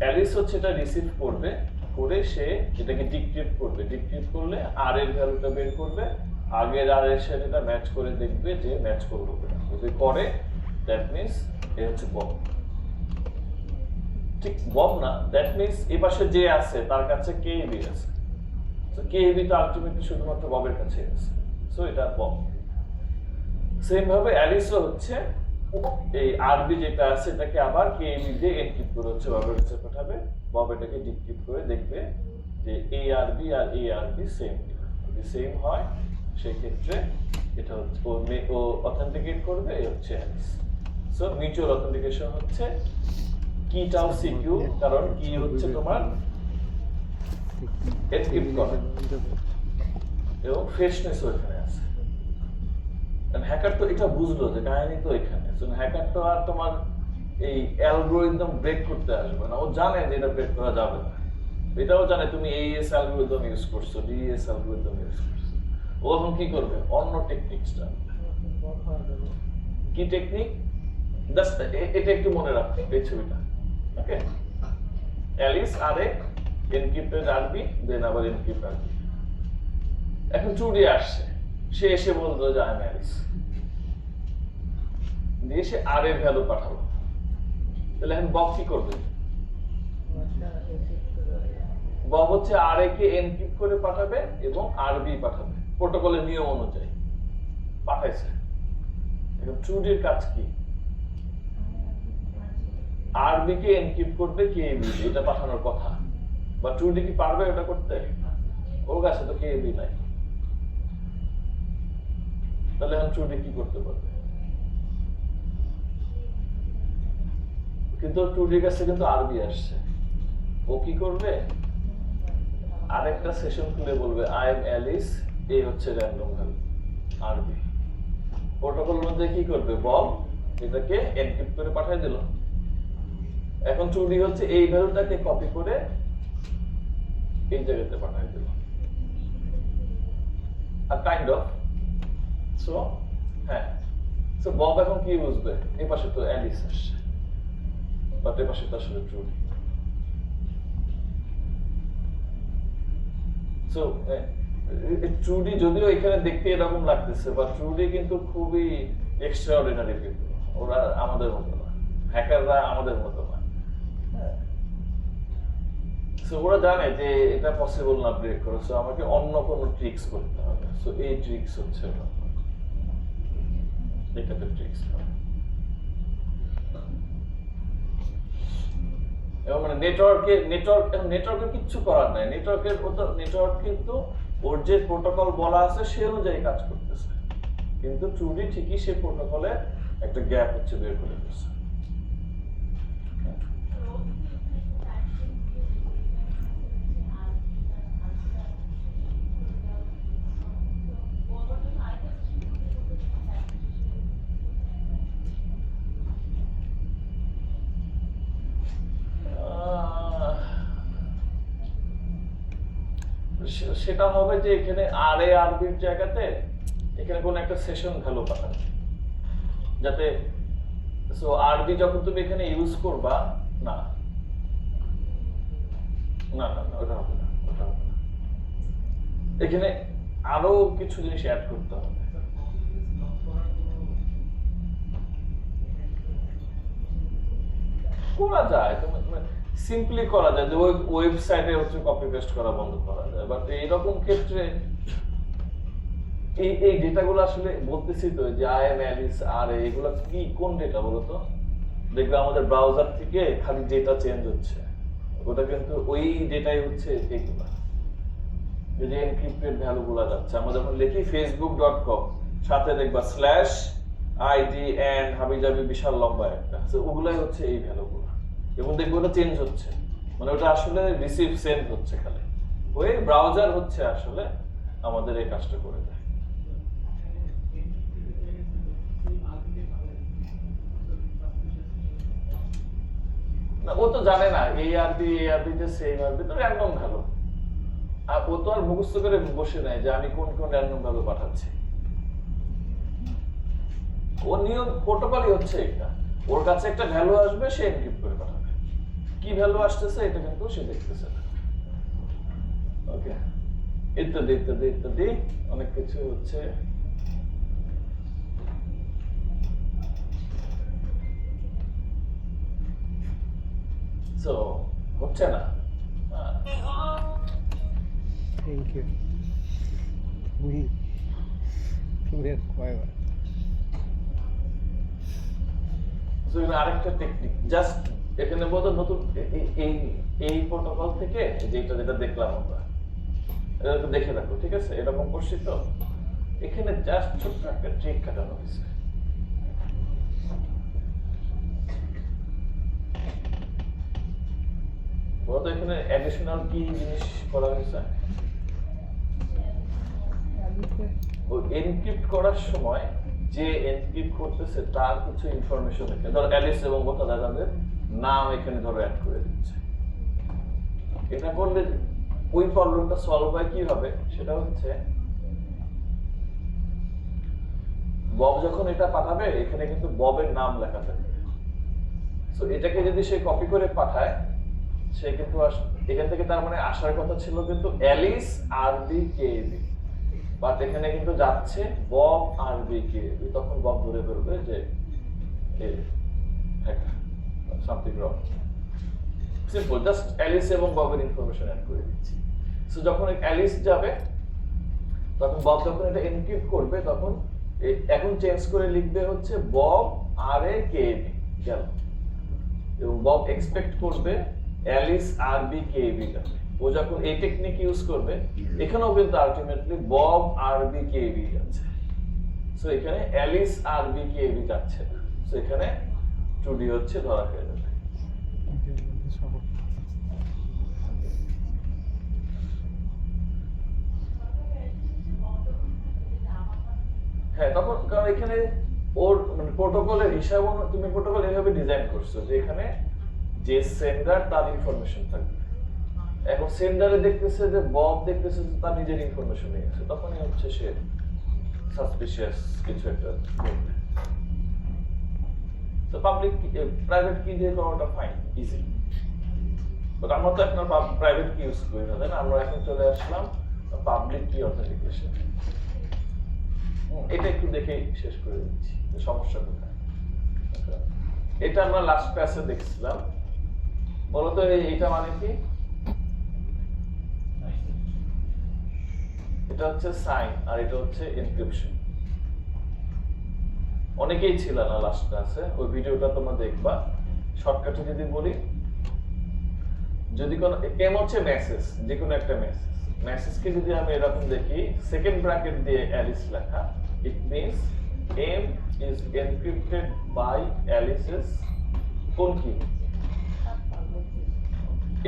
অ্যালিস হচ্ছে এটা রিসিভ করবে, করে সে এটাকে ডিক্রিপ্ট করবে, ডিক্রিপ্ট করলে আর এর ভ্যালুটা বের করবে, আগের আর এর সাথে এটা ম্যাচ করে দেখবে যে ম্যাচ করলো কিনা, যদি করে দ্যাট মিন্স এ হচ্ছে বব। ঠিক বব না, দ্যাট মিন্স এই পাশে যে আছে তার কাছে কে বি আছে, তো কে বি তো আলটিমেটলি শুধুমাত্র ববের কাছে আছে, সো এটা বব। সেম ভাবে অ্যালিসও হচ্ছে এই আরবি যেটা আছে এটাকে আবার কে বি দিয়ে এনক্রিপ্ট করে হচ্ছে ববের কাছে পাঠাবে, বব এটাকে ডিক্রিপ্ট করে দেখবে যে এই আরবি আর এই আরবি সেম কিনা, যদি সেম হয় সেই ক্ষেত্রে এটা হচ্ছে ও অথেন্টিকেট করবে, এই হচ্ছে অ্যালিস। সো মিউচুয়াল অথেন্টিকেশন হচ্ছে কিটাও সিকিউর, কারণ কি হচ্ছে তোমার এনক্রিপ্ট করা এবং ফ্রেশনেসও এখানে আছে। হ্যাকার তো এটা বুঝলো যে কাহিনী তো এখানে, হ্যাকার তো আর তোমার এই অ্যালগরিদম ব্রেক করতে আসবে না, ও জানে যে এটা ব্রেক করা যাবে না, এটাও জানে তুমি এইএস অ্যালগরিদম ইউজ করছো, ডিএস অ্যালগরিদম ইউজ করছো, ও এখন কি করবে? অন্য টেকনিকসটা। কি টেকনিক? জাস্ট এটা একটু মনে রাখো এই ছবিটা, ওকে? অ্যালিস আর এ এনক্রিপ্টেড আরবি, দেন আবার এনক্রিপ্ট আরবি। এখন চুরি আসছে, সে এসে বলতো যে আই এম অ্যালিস, দিয়ে সে আর এর ভ্যালু পাঠালো, তাহলে এখন বব কি করবে? বব হচ্ছে আর এ কে এনক্রিপ্ট করে পাঠাবে এবং আরবি পাঠাবে প্রোটোকলের নিয়ম অনুযায়ী, পাঠাইছে। এখন চুরির কাজ কি? আরবি কে এনক্রিপ্ট করবে কে বি, এটা পাঠানোর কথা, বা ট্রুডি কি পারবে এটা করতে? ওর কাছে তো কে বি নাই, তাহলে এখন ট্রুডি কি করতে পারবে? কিন্তু ট্রুডির কাছে কিন্তু আরবি আসছে, ও কি করবে? আরেকটা সেশন খুলে বলবে আই এম অ্যালিস, এই হচ্ছে র্যান্ডম ভ্যালু আরবি। প্রোটোকলের মধ্যে কি করবে? বব এটাকে এনক্রিপ্ট করে পাঠিয়ে দিল। এখন চুরি হচ্ছে এই ভ্যালুটাকে কপি করে এই জায়গাতে পাঠিয়ে দিল, আর কাইন্ড অফ। সো হ্যাঁ, সো বব এখন কি বুঝবে? এই পাশে তো অ্যালিস আসছে, বাট এই পাশে তো আসলে ট্রুডি। সো ট্রুডি যদিও এখানে দেখতে এরকম লাগতেছে, বা ট্রুডি কিন্তু খুবই এক্সট্রাঅর্ডিনারি পিপল, ওরা আমাদের মতো না, হ্যাকাররা আমাদের মতো না। সো ওরা জানে যে এটা পসিবল না ব্রেক করা, সো আমাকে অন্য কোনো ট্রিক্স করতে হবে। সো এই ট্রিক্স হচ্ছে এটা তো ট্রিক্স, এবং মানে নেটওয়ার্কের কিচ্ছু করার নাই, নেটওয়ার্ক কিন্তু ওর যে প্রোটোকল বলা আছে সে অনুযায়ী কাজ করতেছে, কিন্তু ট্রুডি ঠিকই সে প্রোটোকলে একটা গ্যাপ হচ্ছে বের করে দিচ্ছে। সেটা হবে যে এখানে আর এ আরবির জায়গাতে এখানে কোন একটা সেশন ভ্যালু পাঠাবে, যাতে সো আরবি যখন তুমি এখানে ইউজ করবা, না না না ওটা হবে না, ওটা হবে না, এখানে আরো কিছু জিনিস অ্যাড করতে হবে। করা যায়, তুমি সিম্পলি করা যায়, যে ওয়েবসাইটে হচ্ছে কপি পেস্ট করা বন্ধ করা যায়, বাট এইরকম ক্ষেত্রে এই ডেটাগুলো আসলে বলতেছি তো যে আই এম অ্যালিস আর এগুলো কি কোন ডেটা বলো তো? দেখবে আমাদের ব্রাউজার থেকে খালি ডেটা চেঞ্জ হচ্ছে, ওটা কিন্তু ওই ডেটাই হচ্ছে এইগুলো, যে এনক্রিপ্টেড ভ্যালুগুলো যাচ্ছে। আমরা যখন লিখি facebook.com সাথে দেখবা /id and হাবিজাবি বিশাল লম্বা একটা, তো ওগুলাই হচ্ছে এই ভ্যালুগুলো, এবং দেখবে ওটা চেঞ্জ হচ্ছে, মানে ওটা আসলে রিসিভ সেন্ড হচ্ছে খালি, ওই ব্রাউজার হচ্ছে আসলে আমাদের এই কাজটা করে দেয়। না, ও তো জানে না ARB তে সেম আসবে, তো র্যান্ডম ভ্যালু, আর ও তো আর মুখস্থ করে বসে নাই যে আমি কোন কোন র্যান্ডম ভ্যালু পাঠাচ্ছি। ও নিয়ম প্রোটোকলই হচ্ছে এটা, ওর কাছে একটা ভ্যালু আসবে, সে এনক্রিপ্ট করে পাঠাবে, কি ভ্যালু আসতেছে এটা কিন্তু সে দেখতেছে না। ওকে, ইত্যাদি ইত্যাদি ইত্যাদি অনেক কিছু হচ্ছে। সো হচ্ছে না। Thank you. সো এখানে আরেকটা টেকনিক, জাস্ট এখানে বলতো নতুন এই প্রোটোকল থেকে যেটা দেখলাম আমরা, এটা একটু দেখে রাখো, ঠিক আছে? এরকম করছি তো, এখানে জাস্ট ছোট্ট একটা ট্রিক কাটানো হয়েছে। বলতো এখানে অ্যাডিশনাল কি জিনিস করা হয়েছে? ও এনক্রিপ্ট করার সময় যে এনক্রিপ্ট করতেছে তার কিছু ইনফরমেশন এখানে, ধরো অ্যালিস এবং গোটা দাদাদের নাম এখানে ধরো অ্যাড করে দিচ্ছে। এটা করলে ওই প্রবলেমটা সলভ হয় কি হবে, সেটা হচ্ছে বব যখন এটা পাঠাবে এখানে কিন্তু ববের নাম লেখা থাকবে। সো এটাকে যদি সে কপি করে পাঠায়, সে কিন্তু এখান থেকে তার মানে আসার কথা ছিল কিন্তু অ্যালিস RBKB, বাট এখানে কিন্তু যাচ্ছে বব RBKB, তখন বব ধরে ফেলবে যে something wrong. Simple, just Alice এবং ববের ইনফরমেশন অ্যাড করে দিচ্ছি। সো যখন অ্যালিস যাবে, তখন বব যখন এটা এনক্রিপ্ট করবে, তখন এখন চেঞ্জ করে লিখবে হচ্ছে বব RAKB গেল, এবং বব এক্সপেক্ট করবে অ্যালিস RBKB যাবে। ও যখন এই টেকনিক ইউজ করবে, এখানেও কিন্তু আলটিমেটলি বব RBKB যাচ্ছে। সো এখানে অ্যালিস RBKB যাচ্ছে না, সো এখানে 2D হচ্ছে ধরা খেয়ে যাবে। হ্যাঁ, তখন কারণ এখানে ওর মানে প্রোটোকলের হিসাব তুমি প্রোটোকল এভাবে ডিজাইন করছো যে এখানে যে সেন্ডার তার ইনফরমেশন থাকবে। এখন সেন্ডারে দেখতেছে যে বব দেখতেছে যে তার নিজের ইনফরমেশন নিয়ে গেছে, তখনই হচ্ছে সে সাসপিশিয়াস কিছু একটা করবে। তো পাবলিক প্রাইভেট কি দিয়ে করাটা ফাইন, ইজি, বাট আমরা তো এখন প্রাইভেট কি ইউজ করি না, তাই না? আমরা এখন চলে আসলাম পাবলিক কি অথেন্টিকেশন। এটা একটু দেখে শেষ করে দিচ্ছি সমস্যা কোথায়। এটা আমরা লাস্ট ক্লাসে দেখছিলাম, বলতো এইটা মানে কি? এটা হচ্ছে সাইন আর এটা হচ্ছে এনক্রিপশন। অনেকেই ছিল না লাস্ট ক্লাসে, ওই ভিডিওটা তোমরা দেখবা। শর্টকাটে যদি বলি, যদি কোনো এম হচ্ছে মেসেজ, যে কোনো একটা মেসেজকে যদি আমি এরকম দেখি সেকেন্ড ব্র্যাকেট দিয়ে অ্যালিস লেখা, it means M is encrypted by Alice's কোন কি?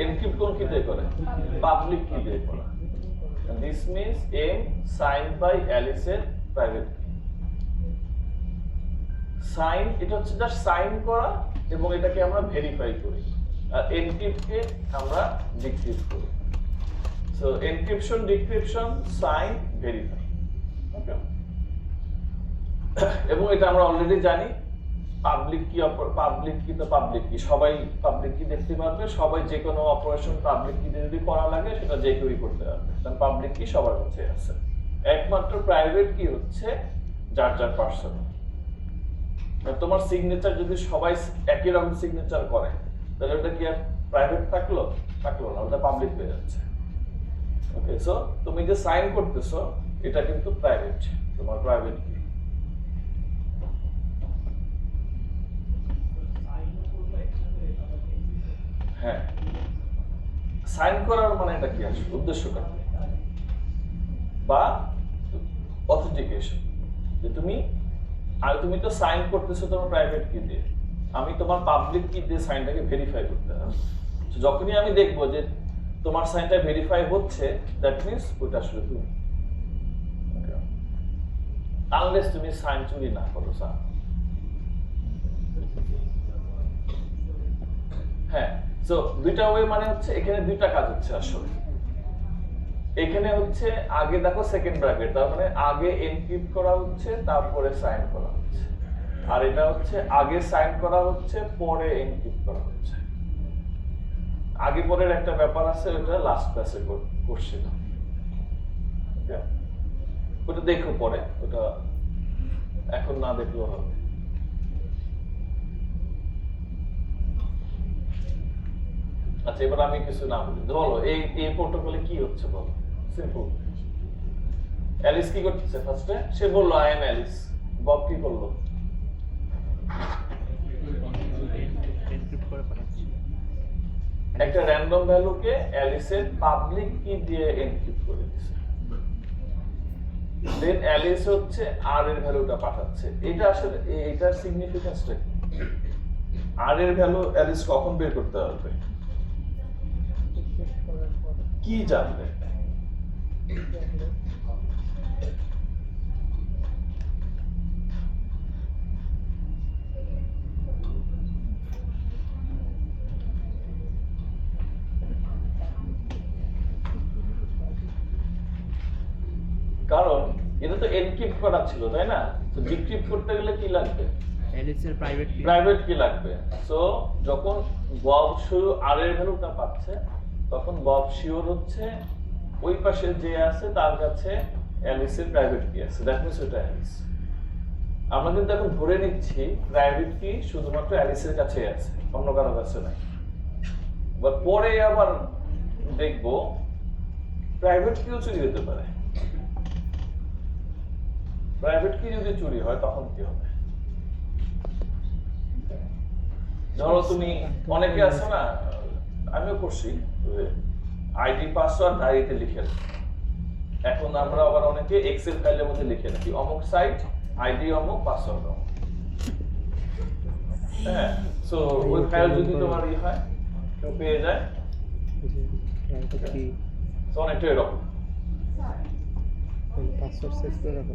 এনক্রিপ্ট কোন কি দিয়ে করে? পাবলিক কি দিয়ে করে। This means M signed by অ্যালিসের প্রাইভেট কি। সাইন, এটা হচ্ছে জাস্ট সাইন করা, এবং এটাকে আমরা ভেরিফাই করি, আর এনক্রিপ্টকে আমরা ডিক্রিপ্ট করি। So encryption, decryption, sign, verify. Okay, এবং এটা আমরা অলরেডি জানি পাবলিক কি, পাবলিক কি তো পাবলিক কি, সবাই পাবলিক কি দেখতে পারবে, সবাই যে কোনো অপারেশন পাবলিক কি যদি করা লাগে সেটা যে কেউই করতে পারবে, কারণ পাবলিক কি সবার কাছে আছে। একমাত্র প্রাইভেট কি হচ্ছে যার যার পার্সোনাল। তোমার সিগনেচার যদি সবাই একই রকম সিগনেচার করে, তাহলে ওটা কি আর প্রাইভেট থাকলো না, ওটা পাবলিক হয়ে যাচ্ছে। ওকে, সো তুমি যে সাইন করতেছো এটা কিন্তু প্রাইভেট, তোমার প্রাইভেট কি। হ্যাঁ, সাইন করার মানে এটা কি আসলে উদ্দেশ্যটা কি? বা অথেন্টিকেশন, যে তুমি তো সাইন করতেছো তোমার প্রাইভেট কি দিয়ে, আমি তোমার পাবলিক কি দিয়ে সাইনটাকে ভেরিফাই করতে হবে। তো যখনই আমি দেখবো যে তোমার সাইনটা ভেরিফাই হচ্ছে, দ্যাট মিন্স ওটা আসলে তুমি, আনলেস তুমি সাইন চুরি না করো স্যার। হ্যাঁ, সো দুইটা ওয়ে মানে হচ্ছে এখানে দুইটা কাজ হচ্ছে আসলে। এখানে হচ্ছে আগে দেখো সেকেন্ড ব্র্যাকেট, তার মানে আগে এনক্রিপ্ট করা হচ্ছে তারপরে সাইন করা হচ্ছে, আর এটা হচ্ছে আগে সাইন করা হচ্ছে পরে এনক্রিপ্ট করা হচ্ছে। আগে পরের একটা ব্যাপার আছে, ওটা লাস্ট ক্লাসে করছিলাম, ওটা দেখো পরে, ওটা এখন না দেখলেও হবে। আচ্ছা, এবার আমি কিছু না বলি, বলো এই প্রোটোকলে কি হচ্ছে বলো। সিম্পল, অ্যালিস কি করতেছে ফার্স্টে, সে বললো আই এম অ্যালিস। বব কি করলো, এনক্রিপ্ট করে পাঠাচ্ছি। একটা র্যান্ডম ভ্যালুকে অ্যালিসের পাবলিক কি দিয়ে এনক্রিপ্ট করে দিয়েছে, দেন অ্যালিস হচ্ছে আর এর ভ্যালুটা পাঠাচ্ছে। এটা আসলে এটার সিগনিফিকেন্সটা কি? আর এর ভ্যালু অ্যালিস কখন বের করতে পারবে, কি জানবে? কারণ এটা তো এনক্রিপ্ট করা ছিল, তাই না? তো ডিক্রিপ্ট করতে গেলে কি লাগবে, অ্যালিসের প্রাইভেট কি লাগবে। সো যখন বব শুরু আর এর ভ্যালুটা পাচ্ছে, তখন বব শিওর হচ্ছে ওই পাশে যে আছে তার কাছে অ্যালিসের প্রাইভেট কি আছে, দ্যাট মিন্স ওটা অ্যালিস। আমরা কিন্তু এখন ধরে নিচ্ছি প্রাইভেট কি শুধুমাত্র অ্যালিসের কাছেই আছে, অন্য কারো কাছে নাই। বা পরে আবার দেখবো প্রাইভেট কিও চুরি হতে পারে। প্রাইভেট কি যদি চুরি হয় তখন কি হবে? ধরো তুমি অনেকে আছে না, আমিও করছি, আইডি পাসওয়ার্ড ডায়েরিতে লিখে রাখি। এখন আমরা আবার অনেকে এক্সেল ফাইলের মধ্যে লিখে রাখি, অমুক সাইট আইডি অমুক পাসওয়ার্ড অমুক। হ্যাঁ, সো ওই ফাইল যদি তোমার ই হয়, কেউ পেয়ে যায়, তো অনেকটা এরকম। পাসওয়ার্ড সেভ করে রাখো।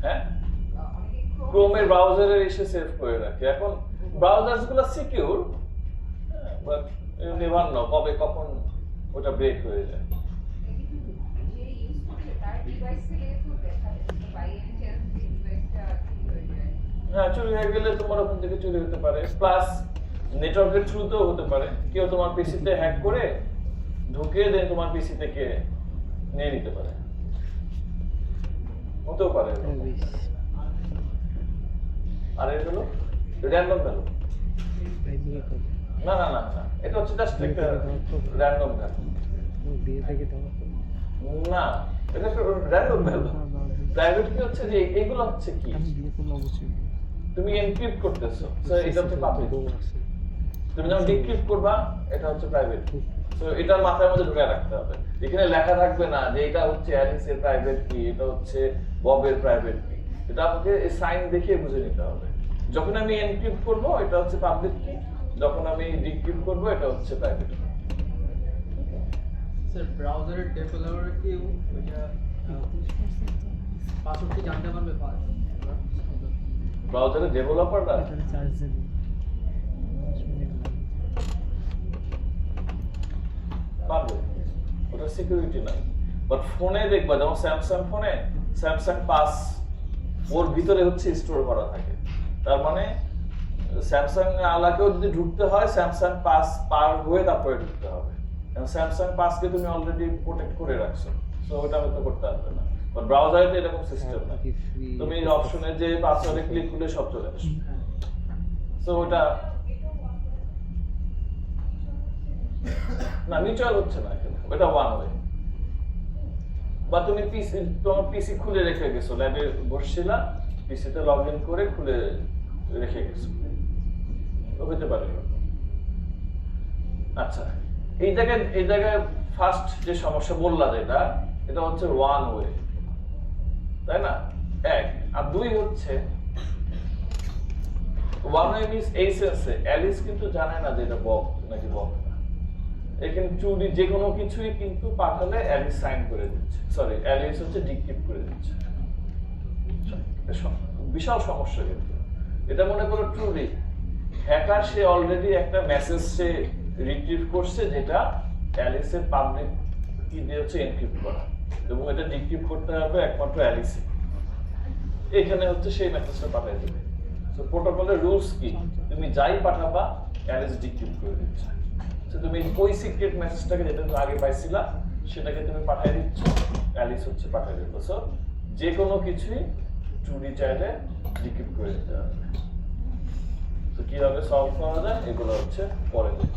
হ্যাঁ, ক্রোমের ব্রাউজারে এসে সেভ করে রাখে। এখন ব্রাউজারগুলো secure, but you never know কবে কখন ওটা ব্রেক হয়ে যায়। হ্যাঁ, চুরি হয়ে গেলে তোমার ওখান থেকে চুরি হতে পারে, প্লাস নেটওয়ার্কের থ্রুতেও হতে পারে। কেউ তোমার পিসিতে হ্যাক করে ঢুকে দেন তোমার পিসি থেকে নিয়ে নিতে পারে, হতেও পারে। আর এর হলো র্যান্ডম ভ্যালু। না না না না, এটা হচ্ছে জাস্ট একটা র্যান্ডম ভ্যালু। না, এটা একটা র্যান্ডম ভ্যালু। প্রাইভেট কি হচ্ছে যে এগুলো হচ্ছে কি, তুমি এনক্রিপ্ট করতেছো, সো এটা হচ্ছে পাবলিক। তুমি যখন ডিক্রিপ্ট করবা, এটা হচ্ছে প্রাইভেট। সো এটা মাথার মধ্যে ঢুকায় রাখতে হবে। এখানে লেখা থাকবে না যে এটা হচ্ছে অ্যালিসের প্রাইভেট কি, এটা হচ্ছে ববের প্রাইভেট কি। এটা আমাকে এই সাইন দেখে বুঝে নিতে হবে। যখন আমি এনক্রিপ্ট করব, এটা হচ্ছে পাবলিক কি, যখন আমি ডিক্রিপ্ট করব, এটা হচ্ছে প্রাইভেট কি। স্যার, ব্রাউজারের ডেভেলপার কি ওইটা পাসওয়ার্ড কি জানতে পারবে? ব্রাউজারের ডেভেলপাররা পারবে, ওটা সিকিউরিটি নাই। বাট ফোনে দেখবা, যেমন স্যামসাং ফোনে স্যামসাং পাস ওর ভিতরে হচ্ছে স্টোর করা থাকে। তার মানে স্যামসাং আলাকেও যদি ঢুকতে হয়, স্যামসাং পাস পার হয়ে তারপরে ঢুকতে হবে। স্যামসাং পাসকে তুমি অলরেডি প্রোটেক্ট করে রাখছো, সো ওটা হয়তো করতে পারবে না। বাট ব্রাউজারে তো এরকম সিস্টেম না, তুমি অপশনে যে পাসওয়ার্ডে ক্লিক করলে সব চলে আসবে। সো ওটা না মিউচুয়াল হচ্ছে না এখানে, এটা ওয়ান ওয়ে। বা তুমি তোমার পিসি খুলে রেখে গেছো, ল্যাবে বসছিলা, পিসিতে লগ ইন করে খুলে রেখে গেছো, হতে পারে। আচ্ছা, এই জায়গায় ফার্স্ট যে সমস্যা বললা যেটা, এটা হচ্ছে ওয়ান ওয়ে, তাই না? এক। আর দুই হচ্ছে ওয়ান ওয়ে মিনস এই সেন্সে অ্যালিস কিন্তু জানে না যে এটা বক নাকি বক না। এখানে চুরি যে কোনো কিছুই কিন্তু পাঠালে অ্যালিস সাইন করে দিচ্ছে, সরি অ্যালিস হচ্ছে ডিক্রিপ্ট করে দিচ্ছে। বিশাল সমস্যা কিন্তু এটা। মনে করো ট্রুলি হ্যাকার, সে অলরেডি একটা মেসেজ সে রিট্রিভ করছে যেটা অ্যালিসের পাবলিক কি দিয়ে হচ্ছে এনক্রিপ্ট করা, এবং এটা ডিক্রিপ্ট করতে হবে একমাত্র অ্যালিসে। এখানে হচ্ছে সেই মেসেজটা পাঠিয়ে দেবে। তো প্রোটোকলের রুলস কি, তুমি যাই পাঠাবা অ্যালিস ডিক্রিপ্ট করে দিচ্ছে। তো তুমি ওই সিক্রেট মেসেজটাকে যেটা তুমি আগে পাইছিলা সেটাকে তুমি পাঠিয়ে দিচ্ছ, অ্যালিস হচ্ছে পাঠিয়ে দিচ্ছ। সো যে কোনো কিছুই চুরি চাইলে ডিক্রিপ্ট করে দিতে হবে। তো কিভাবে সলভ করা যায় এগুলো হচ্ছে পরে দেখব।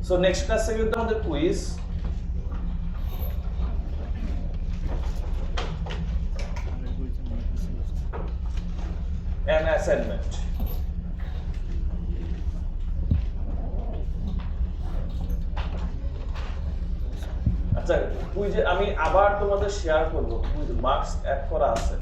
সো নেক্সট ক্লাসে কিন্তু আমাদের কুইজ, and assignment. আচ্ছা কুইজে আমি আবার তোমাদের শেয়ার করব, কুইজ মার্কস অ্যাড করা আছে।